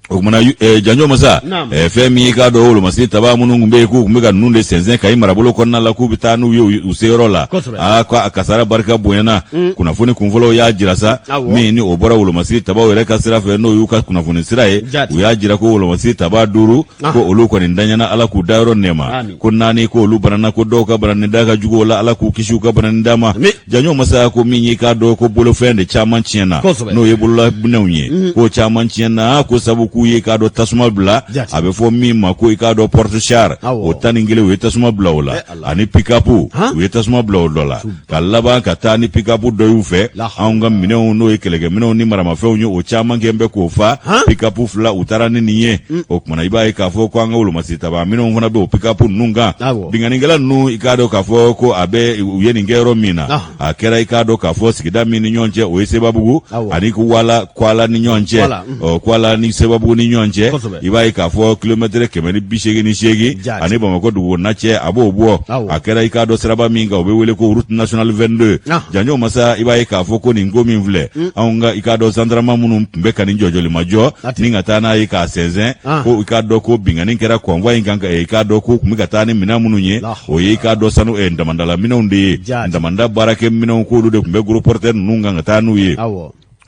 Speaker 2: okumana janjo masa femi igado wulu masita ba munungu mbe ku kumega nunde senzen kai marabulo konna la kubitanu userola akwa akasara barka buena kuna funi kumvolo ya jirasa mini obora wulu masita ba wele kasira fe no yuka kuna funi sirae uya jira ko wulu masita ba duru ko olu ko ndanyana ala ku dairo nema kunani ko olu banana ko doka banana daga jugo la ala ku kishuka banana dama janjo masa ko minyi ka do ko bolo fende chaman chiena no yebulla bunawye ko chaman chiena ko sabu ku ye ka do tasuma bla abe fo mima ko ka do porte char o taningile we tasuma bla wala ani pikapu we tasuma bla dola kalaba katani pikapu do yufe aunga mineo no ekelege mineo ni marama fe onyo o chama ngembe ko fa pikapu fla utarani niye okmana iba ka fo ko anga wulu masita ba mineo fona be o pikapu nunga binganingela nu ikado ka fo ko abe uyeni ngero mina akera ikado ka fo sikida mini nyonje o ese babugu ani ku wala kwala ni nyonje o kwala ni sebabu ni nyonje iba ka fo kilometre kemeni bishege ni shegi ani ba mako du nache abo obo akera ikado seraba minga obe wele ko route nationale 22 janyo masa iba ka fo ko ni ngomi mvle aunga ikado sandrama munu mbeka ni njojoli majo ninga tana ika senzen ko ikado ko bingani kera konvoi nganga ikado ko kumikatani mina mununye o ikado sanu ndamandala mina undi ndamanda barake mina ko dude kumbe groupe porter nunga ngatanu ye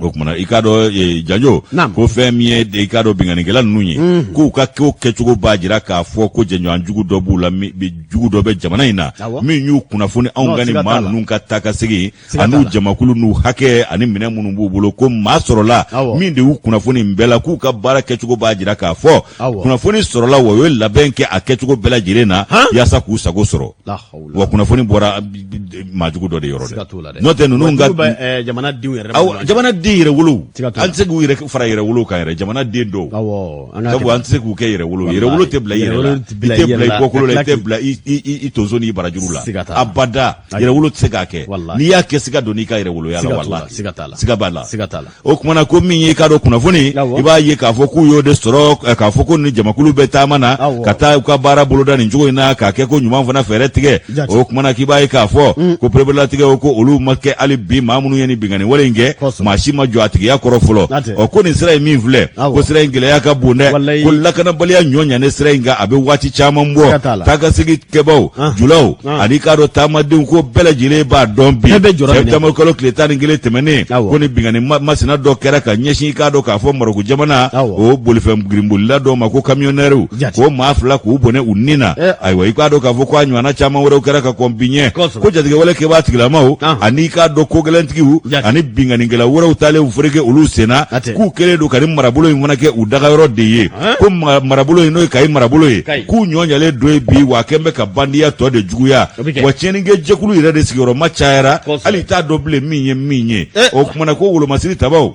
Speaker 2: okumana ikado janjo ko femie de ikado binganingela nunye ko ka ko kechugo bajira ka fo ko jenyo anjugu dobu la bi jugu dobe jamana ina mi nyu kuna funi aungani ma nunka taka sigi anu jamakulu nu hake ani mina munumbu bulo ko masorola mi de kuna funi mbela ku ka bara kechugo bajira ka fo kuna funi sorola wo la benke akechugo bela jirena yasa ku sago soro wa kuna funi bora majugu do de yorode note nunga
Speaker 1: jamana diwere
Speaker 2: jamana yere wulu anse gu yere fara yere wulu ka yere jamana dendo sabu anse gu ke yere wulu tebla yere tebla ko ko le tebla i tozoni barajurula abada yere wulu tsega ke ni ya ke siga doni ka yere wulu ya la wallahi sigatala o kuma ko min ka do kuna funi iba ye ka fo ku yo de stroke ka fo ko ni jamakulu betamana kata ka bara buluda ni njugo ina ka ke ko nyuma fana fere tige o kuma ki ba ye ka fo ko prebela tige ko olu makke ali bi mamunu yeni bingani wolenge mashima jo atigi ya korofolo o ko ni sira mi vle ko sira ngile ya ka bunde ko lakana baliya nyonya ne sira nga abe wati chama mbo taga sigi kebau julaw ani ka do tamadin ko bela jile ba dombi septembre ko kletan ngile temene ko ni bingani masina do kera ka nyeshi ka do ka fo maro jamana o bolifem grimbulla do ma ko camionneru ko mafla ko bone unina aywa ka do ka fo ko anywana chama woro kera ka kombinye ko jadige wala ke ba tigla mau ani ka do ko gelentigu ani bingani ngela woro tale ufureke ulu sena ku kele do karim marabulo imwana ke udaga yoro de ko marabulo ino kai marabulo ku nyonya le do bi wa kembe ka bandia to de juguya wa cheninge jekulu ire de sigoro machaira ali ta double minye o kuma ko wulo masiri tabaw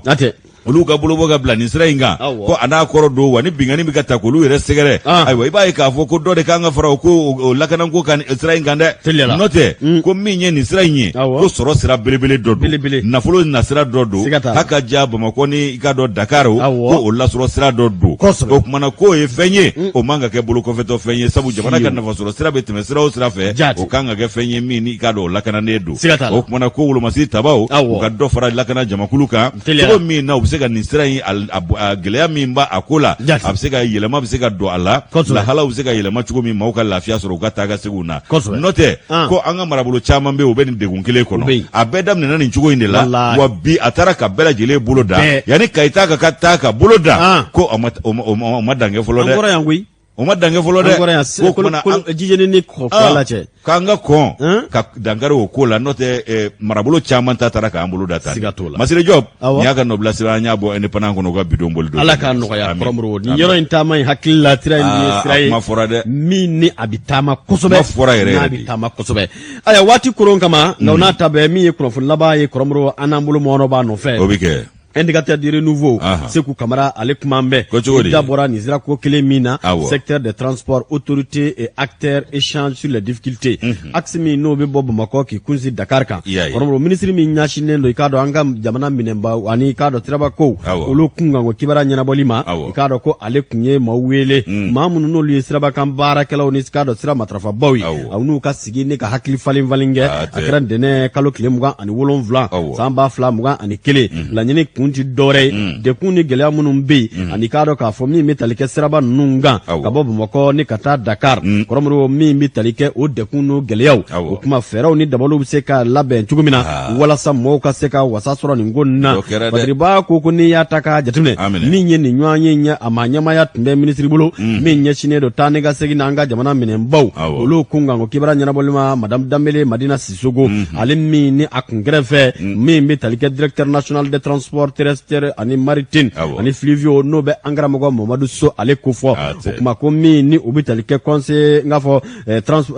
Speaker 2: olu ka bolo bɔ ka bila nin sira in kan ko ana kɔrɔ don wa ni bingani bɛ ka ta k'olu yɛrɛ sɛgɛrɛ ayiwa i b'a ye k'a fɔ ko dɔ de kan ka fara o ko o lakanako kan sira in kan dɛ n'o tɛ ko min ye nin sira in ye ko sɔrɔ sira belebele dɔ don nafolo na sira dɔ don h'a ka ja Bamakɔ ni i ka dɔn Dakar ko o lasɔrɔ sira dɔ don o kumana k'o ye fɛn ye o man ka kɛ bolo kɔfɛtɔ fɛn ye sabu jamana ka nafasɔrɔ sira bɛ tɛmɛ sira o sira fɛ o kan ka kɛ fɛn ye min ni i ka dɔn o lakananen don o kumana ko Wolomasi tabaw u ka dɔ fara lakana jamakulu kan cogo min na u bɛ se ka nin sira in a gɛlɛya min b'a ko la a bɛ se ka yɛlɛma bɛ se ka don a la lahalaw bɛ se ka yɛlɛma cogo min maaw ka lafiya sɔrɔ u ka taa ka seginw na n'o tɛ ko an ka marabolo caman bɛ yen u bɛ nin degun kelen kɔnɔ a bɛɛ daminɛna nin cogo in de la wa bi a taara ka bɛɛ lajɛlen bolo da yanni Kayita ka taa ka bolo da ko o ma dan kɛ fɔlɔ dɛ o ma dan kɛ fɔlɔ dɛ ko kumana
Speaker 1: jijeni ni kɔfala cɛ
Speaker 2: k'an ka kɔn ka dankari o ko la n'o tɛ marabolo caman ta taara k'an bolo da ta Masire Jɔb ni y'a ka nɔbila sira an y'a bɔ indépendant kɔnɔ u ka bidon boli don
Speaker 1: Ala k'a nɔgɔya Kɔrɔmɔrɔ ni yɔrɔ in taama in hakili la sira in ye sira ye
Speaker 2: kuma fɔra dɛ
Speaker 1: min ni a bɛ taama kosɛbɛ
Speaker 2: fɔra yɛrɛ
Speaker 1: n'a bɛ taama kosɛbɛ aya waati koron kama nka o n'a ta bɛɛ min ye kunnafoni laban ye Kɔrɔmɔrɔ an n'an bolo mɔgɔ b'a nɔfɛ
Speaker 2: o bɛ kɛ
Speaker 1: indicateur de renouveau Sekou Kamara ale kuma bɛ d'abord ni sira ko kelen min na secteur des transports autorité et acteurs échange sur les difficultés axe min n'o bɛ bɔ Bamakɔ k'i kunsi Dakar kan Kɔrɔmɔrɔ ministre min ɲɛsinnen don i k'a dɔn an ka jamana minɛnba ani i k'a dɔn siraba ko olu kun kan ko kibaruya ɲɛnabɔli ma i k'a dɔn ko ale kun ye maaw wele maa minnu n'olu ye sirabakan baarakɛlaw ni k'a dɔn sira matarafabaw ye aw n'u ka sigi ni ka hakili falen kɛ a kɛra ntɛnɛn kalo tile 27 san 2021 laɲini kunti dɔwɛrɛ dekun ni gɛlɛya minnu bɛ yen ani k'a dɔn k'a fɔ min bɛ tali kɛ siraba ninnu kan ka bɔ Bamakɔ ni ka taa Dakar Kɔrɔmɔrɔ min bɛ tali kɛ o dekun n'o gɛlɛyaw o kuma fɛɛrɛw ni dabaliw bɛ se ka labɛn cogo min na walasa mɔgɔw ka se ka wasa sɔrɔ nin ko na Badiriba ko n'i y'a ta k'a jateminɛ min ye nin ɲɔgɔn ye a ma ɲɛmaya tun bɛ minisiri bolo min ɲɛsinnen don taa ni ka segin na an ka jamana minɛnbaw olu kun kan ko kibaruya ɲɛnabɔli ma Madame Dambele Madina Sissoco ale min ni a kun kɛrɛfɛ min bɛ tali kɛ directeur national des transports terrestres ani maritime ani fluvio n'o bɛ an karamɔgɔ Mamadu So ale ko fɔ o kuma ko min ni u bɛ tali kɛ conseil n'a fɔ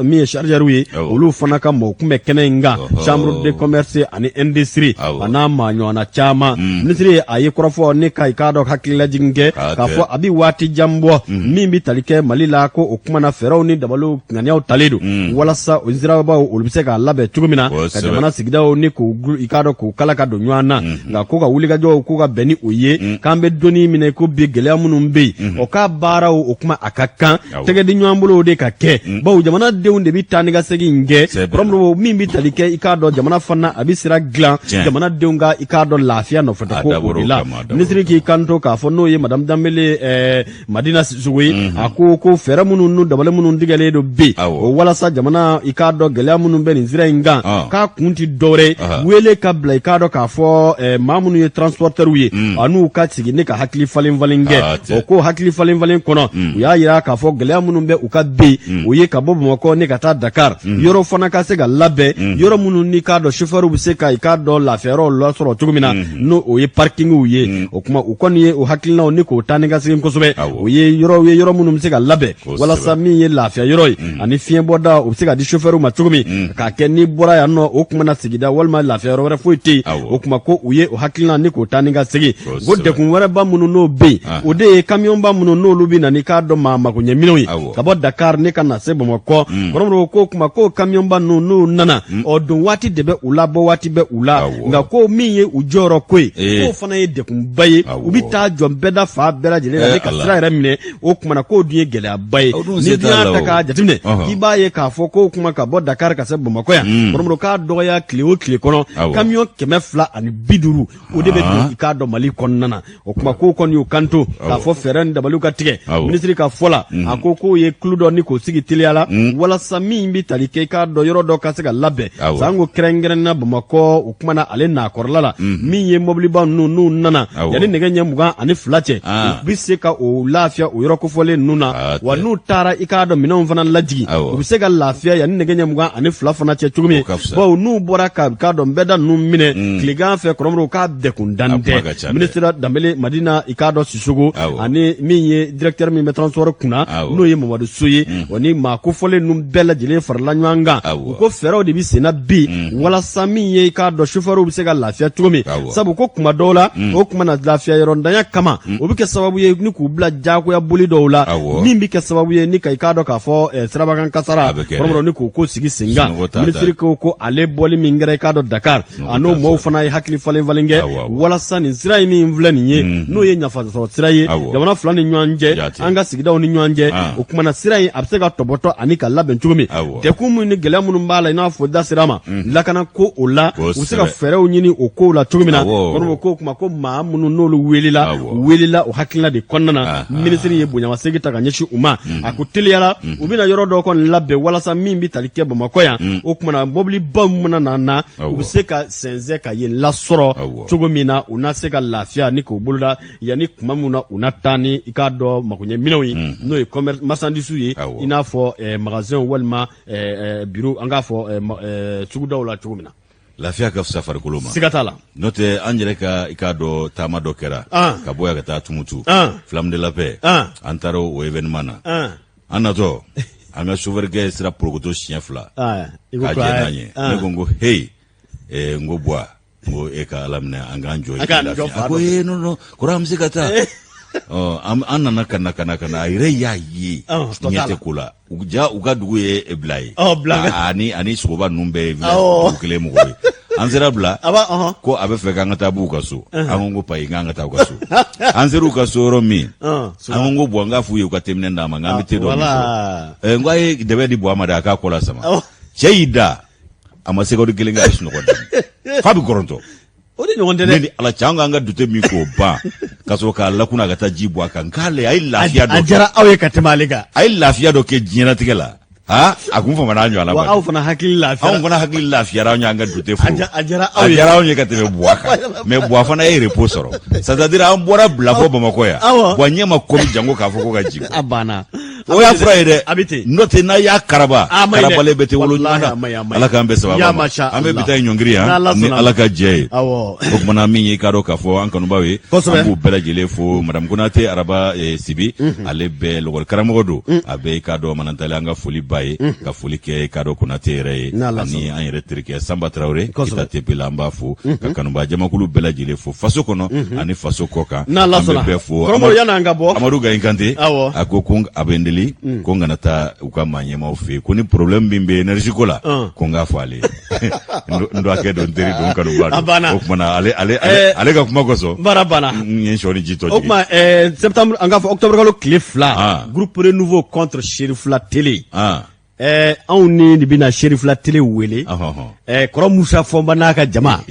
Speaker 1: min ye chargeur ye olu fana ka mɔgɔ kunbɛ kɛnɛ in kan chambre de commerce ani industrie a n'a maa ɲɔgɔnna caman ministre a ye kɔrɔfɔ ne ka i k'a dɔn hakililajigin kɛ k'a fɔ a bɛ waati jan bɔ min bɛ tali kɛ Mali la ko o kuma na fɛɛrɛw ni dabaliw ŋaniyaw talen don walasa o sirabaw olu bɛ se k'a labɛn cogo min na ka jamana sigidaw ni k'u i k'a dɔn k'u kala ka don ɲɔgɔn na nka ko ka wulikajɔw ko ka bɛn ni o ye k'an bɛ dɔnni minɛ ko bi gɛlɛya minnu bɛ yen o ka baaraw o kuma a ka kan tɛgɛdi ɲɔgɔn bolo o de ka kɛ bawo jamanadenw de bɛ taa ni ka segin kɛ Kɔrɔmɔrɔ min bɛ tali kɛ i k'a dɔn jamana fana a bɛ sira dilan jamanadenw ka i k'a dɔn lafiya nɔfɛ ko o de la ministre k'i kanto k'a fɔ n'o ye Madame Dambele Madina Sissoco ye a ko fɛɛrɛ minnu n'u dabali minnu tigɛlen don bi o walasa jamana i k'a dɔn gɛlɛya minnu bɛ nin sira in kan k'a kun ti dɔwɛrɛ wele ka bila i k'a dɔn k'a fɔ maa minnu ye transporteurs ye an'u ka sigi ne ka hakili falen kɛ o ko hakili falen kɔnɔ u y'a yira k'a fɔ gɛlɛya minnu bɛ u ka ben o ye ka bɔ Bamakɔ ne ka taa Dakar yɔrɔ fana ka se ka labɛn yɔrɔ minnu ni k'a dɔn chauffeur bɛ se ka i k'a dɔn lafiyayɔrɔ lasɔrɔ cogo min na n'o o ye parkingiw ye o kuma u kɔni ye o hakilinaw ni k'o taa ni ka segin kosɛbɛ o ye yɔrɔ minnu bɛ se ka labɛn walasa min ye lafiya yɔrɔ ye ani fiɲɛbɔda o bɛ se ka di chauffeur ma cogo min k'a kɛ n'i bɔra yan nɔ o kuma na sigida walima lafiya yɔrɔ wɛrɛ foyi tɛ yen o kuma ko u ye o hakilina ni k'o taa ni ka segin ko dekun wɛrɛba minnu n'o bɛ yen o de ye kamiyɔnba minnu n'olu bɛ na ni k'a dɔn maa makoɲɛminɛw ye ka bɔ Dakar ne ka na se Bamakɔ Kɔrɔmɔrɔ ko kuma ko kamiyɔnba ninnu n'u nana don waati de bɛ u la bɔ waati bɛ u la nka ko min ye u jɔyɔrɔ ko ye k'o fana ye dekunba ye u bɛ taa jɔ bɛɛ da fa bɛɛ lajɛlen na ne ka sira yɛrɛ minɛ o kumana k'o dun ye gɛlɛyaba ye ni dun y'a ta k'a jateminɛ i b'a ye k'a fɔ k'o kuma ka bɔ Dakar ka se Bamakɔ yan Kɔrɔmɔrɔ k'a dɔgɔya tile o tile kɔnɔ kamiyɔn 250 o de bɛ don i k'a dɔn Mali kɔnɔna na o kuma k'o kɔni y'u kanto k'a fɔ fɛɛrɛ ni dabaliw ka tigɛ minisiri ka fɔ la a ko k'o ye kulu dɔ ni k'o sigi teliya la walasa min bɛ tali kɛ i k'a dɔn yɔrɔ dɔ ka se ka labɛn sanko kɛrɛnkɛrɛnna Bamakɔ o kumana ale n'a kɔrɔla la min ye mɔbiliba ninnu n'u nana yanni nɛgɛ ɲɛ 22 cɛ u bɛ se ka o lafiya o yɔrɔ kofɔlen ninnu na wa n'u taara i k'a dɔn minɛnw fana lajigi u bɛ se ka lafiya yanni nɛgɛ ɲɛ 22 fana cɛ cogo min bawo n'u bɔra k'a dɔn bɛɛ da ninnu minɛ tilegan fɛ Kɔrɔmɔrɔ k'a dekun dande ministre Dambele Madina Ikado Sissogo ani min ye directeur min be transport kuna no ye Mamadou Soye oni ma ko fole num bella jele farla nyanga ko fero de bi sena bi wala sami ye Ikado chauffeur bi se ka lafiya cogomi sabu ko kuma dola o kuma na lafiya yorondanya kama o bi ke sababu ye ni ku bla jako ya boli dowla min bi ke sababu ye ni ka Ikado ka fo sirabakan kasara promoro ni ko sigi singa ministre ko ale boli min ngere Ikado Dakar ano mo fana ye hakili falen valenge wala sani sira ni mvlani ye no ye nyafa so sira ye jamana fulani nyanje anga sigidaw ni nyanje o kuma na sira ye abse ka toboto ani ka laben cogomi te kumu ni gele munun bala ina fo da sirama lakana ko ola usi ka ferew nyini o ko la cogomina kono ko kuma ko ma munun nolu welila o hakilina de konnana ministre ye bonya wasegi ta kanyeshi uma akutiliyala ubina yoro do kon labbe wala sa mimbi talike Bamako ya o kuma na mobili bam na ubse ka senze ka ye la soro cogomina una se ka lafiya ni ko buluda yani kuma muna una tani Ikado makunye minoyi no e commerce marchandise ye ina fo magasin walma bureau anga fo cugudaw la cogomina
Speaker 2: lafiya ka safari koloma
Speaker 1: sigatala
Speaker 2: note anjere ka Ikado tama dokera ka boya ka ta tumutu flamme de la paix antaro o evenement anato anga souverge sera progoto chien fla ka jenanye ngo hey ngo boa ngo eka alamna anga enjoy ako no kuramzi kata anana kana ire yayi nyete kula ugadugu ye eblai ani sugoba numbe vile kile mugoyi anzera bla ko abe feka ngata buka so angongo pai ngata ukaso anzeru ukaso romi angongo bwanga fuye ukatemne ndama ngambi tedo ngwaye debe di bwa mada ka kola sama cheida amasego digelenga isno ko fabi koronto
Speaker 1: odi nyondele
Speaker 2: ni ala changa anga dute miko ba kaso ka la kuna gata jibwa kan kale ay lafiya do
Speaker 1: ajara awe katemaliga
Speaker 2: ay lafiya do ke jina tigela akumfa mananyo ala
Speaker 1: wa au fana hakili lafiya
Speaker 2: au fana hakili lafiya ranyo anga dute fu
Speaker 1: ajara
Speaker 2: awe kateme bwaka me bwa fana e reposoro c'est-à-dire an bora blafo Bamako ya bwanye makomi jango ka foko ka jibo
Speaker 1: abana
Speaker 2: oya fraide note na ya karaba le bete wolo nyana ala ka ambe sababa ambe bitay nyongiri ni ala ka je ko mana mi Ikado ka fo an kanu bawe ambu bela jele fo madam kunate araba sibi ale be logol karamodo abe Ikado manantale anga foli baye ka foli ke Ikado kunate re ani an yere trike Samba Traoré kitate bilamba fo ka kanu ba jamakulu bela jele fo faso kono ani faso koka ambe be fo Amadou Gaye Kanté akokung abende konga nata ukamanye maufe kuni problem bimbe energy kola konga fale ndo akedo nderi donka rubado okmana ale ga kuma goso
Speaker 1: barabana
Speaker 2: nyenshoni jito
Speaker 1: okma septembre anga octobre kalo cliff la groupe renouveau contre Sheriff la télé on ni bina Sheriff la télé wele koro Musa Fomba naka jama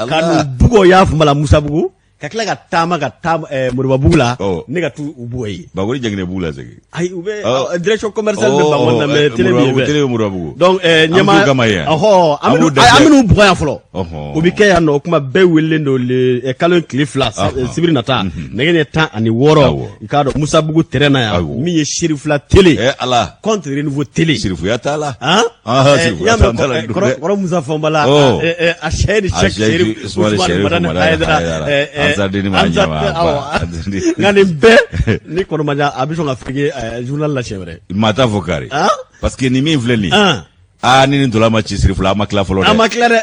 Speaker 1: kanu bugo ya fumala Musa bugo kakila ka tama Moriba Bugula ne ka tu uboyi
Speaker 2: bagori jangene Bugula zegi
Speaker 1: ay ube direction commerciale be bangona me télé
Speaker 2: Moriba Bugu
Speaker 1: donc nyama aminu boya folo ubike ya no kuma be welendo le kalon cliff la sibiri nata ngene tan ani woro Ikado Musa Bugu terena ya mi ye Sheriff la télé
Speaker 2: ala
Speaker 1: contre renouveau télé
Speaker 2: Sheriff ya tala
Speaker 1: Sheriff ya tala koro Musa Fomba la a shahidi check Sheriff Ousmane Madane Haidara
Speaker 2: Zadini manyama
Speaker 1: ngani be ni kono maja abisho ngafike journal la chevre
Speaker 2: mata vokari parce que ni mi vleni nini dola machi Sheriff la makla folo
Speaker 1: de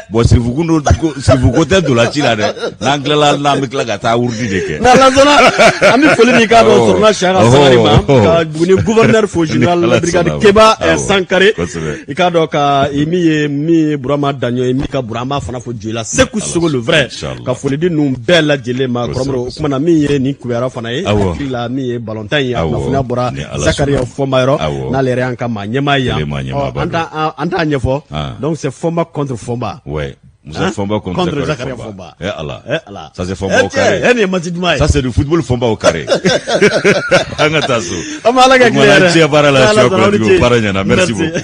Speaker 2: bo Sheriff ko te dola chila de nangla la na mikla gata urdi de ke
Speaker 1: na la zona ami foli ni Ikado sorna shara sari ma ka buni gouverneur fo général la brigade Keba Sankare Ikado ka mi Burama Danyo mi ka Burama fana fo jela seku sogo le vrai ka foli di num bella jele ma kromro kuma na mi ye ni kuera fana ye la mi ye balontan ya na funa bora Zakaria Fomayro na le ranka ma nyema ya anta nyefo donc c'est Fomba contre Fomba
Speaker 2: Musa Fomba contre
Speaker 1: Zakaria Fomba
Speaker 2: Allah ça c'est Fomba au carré ça c'est du football Fomba au carré angata so
Speaker 1: amala ga clair
Speaker 2: merci beaucoup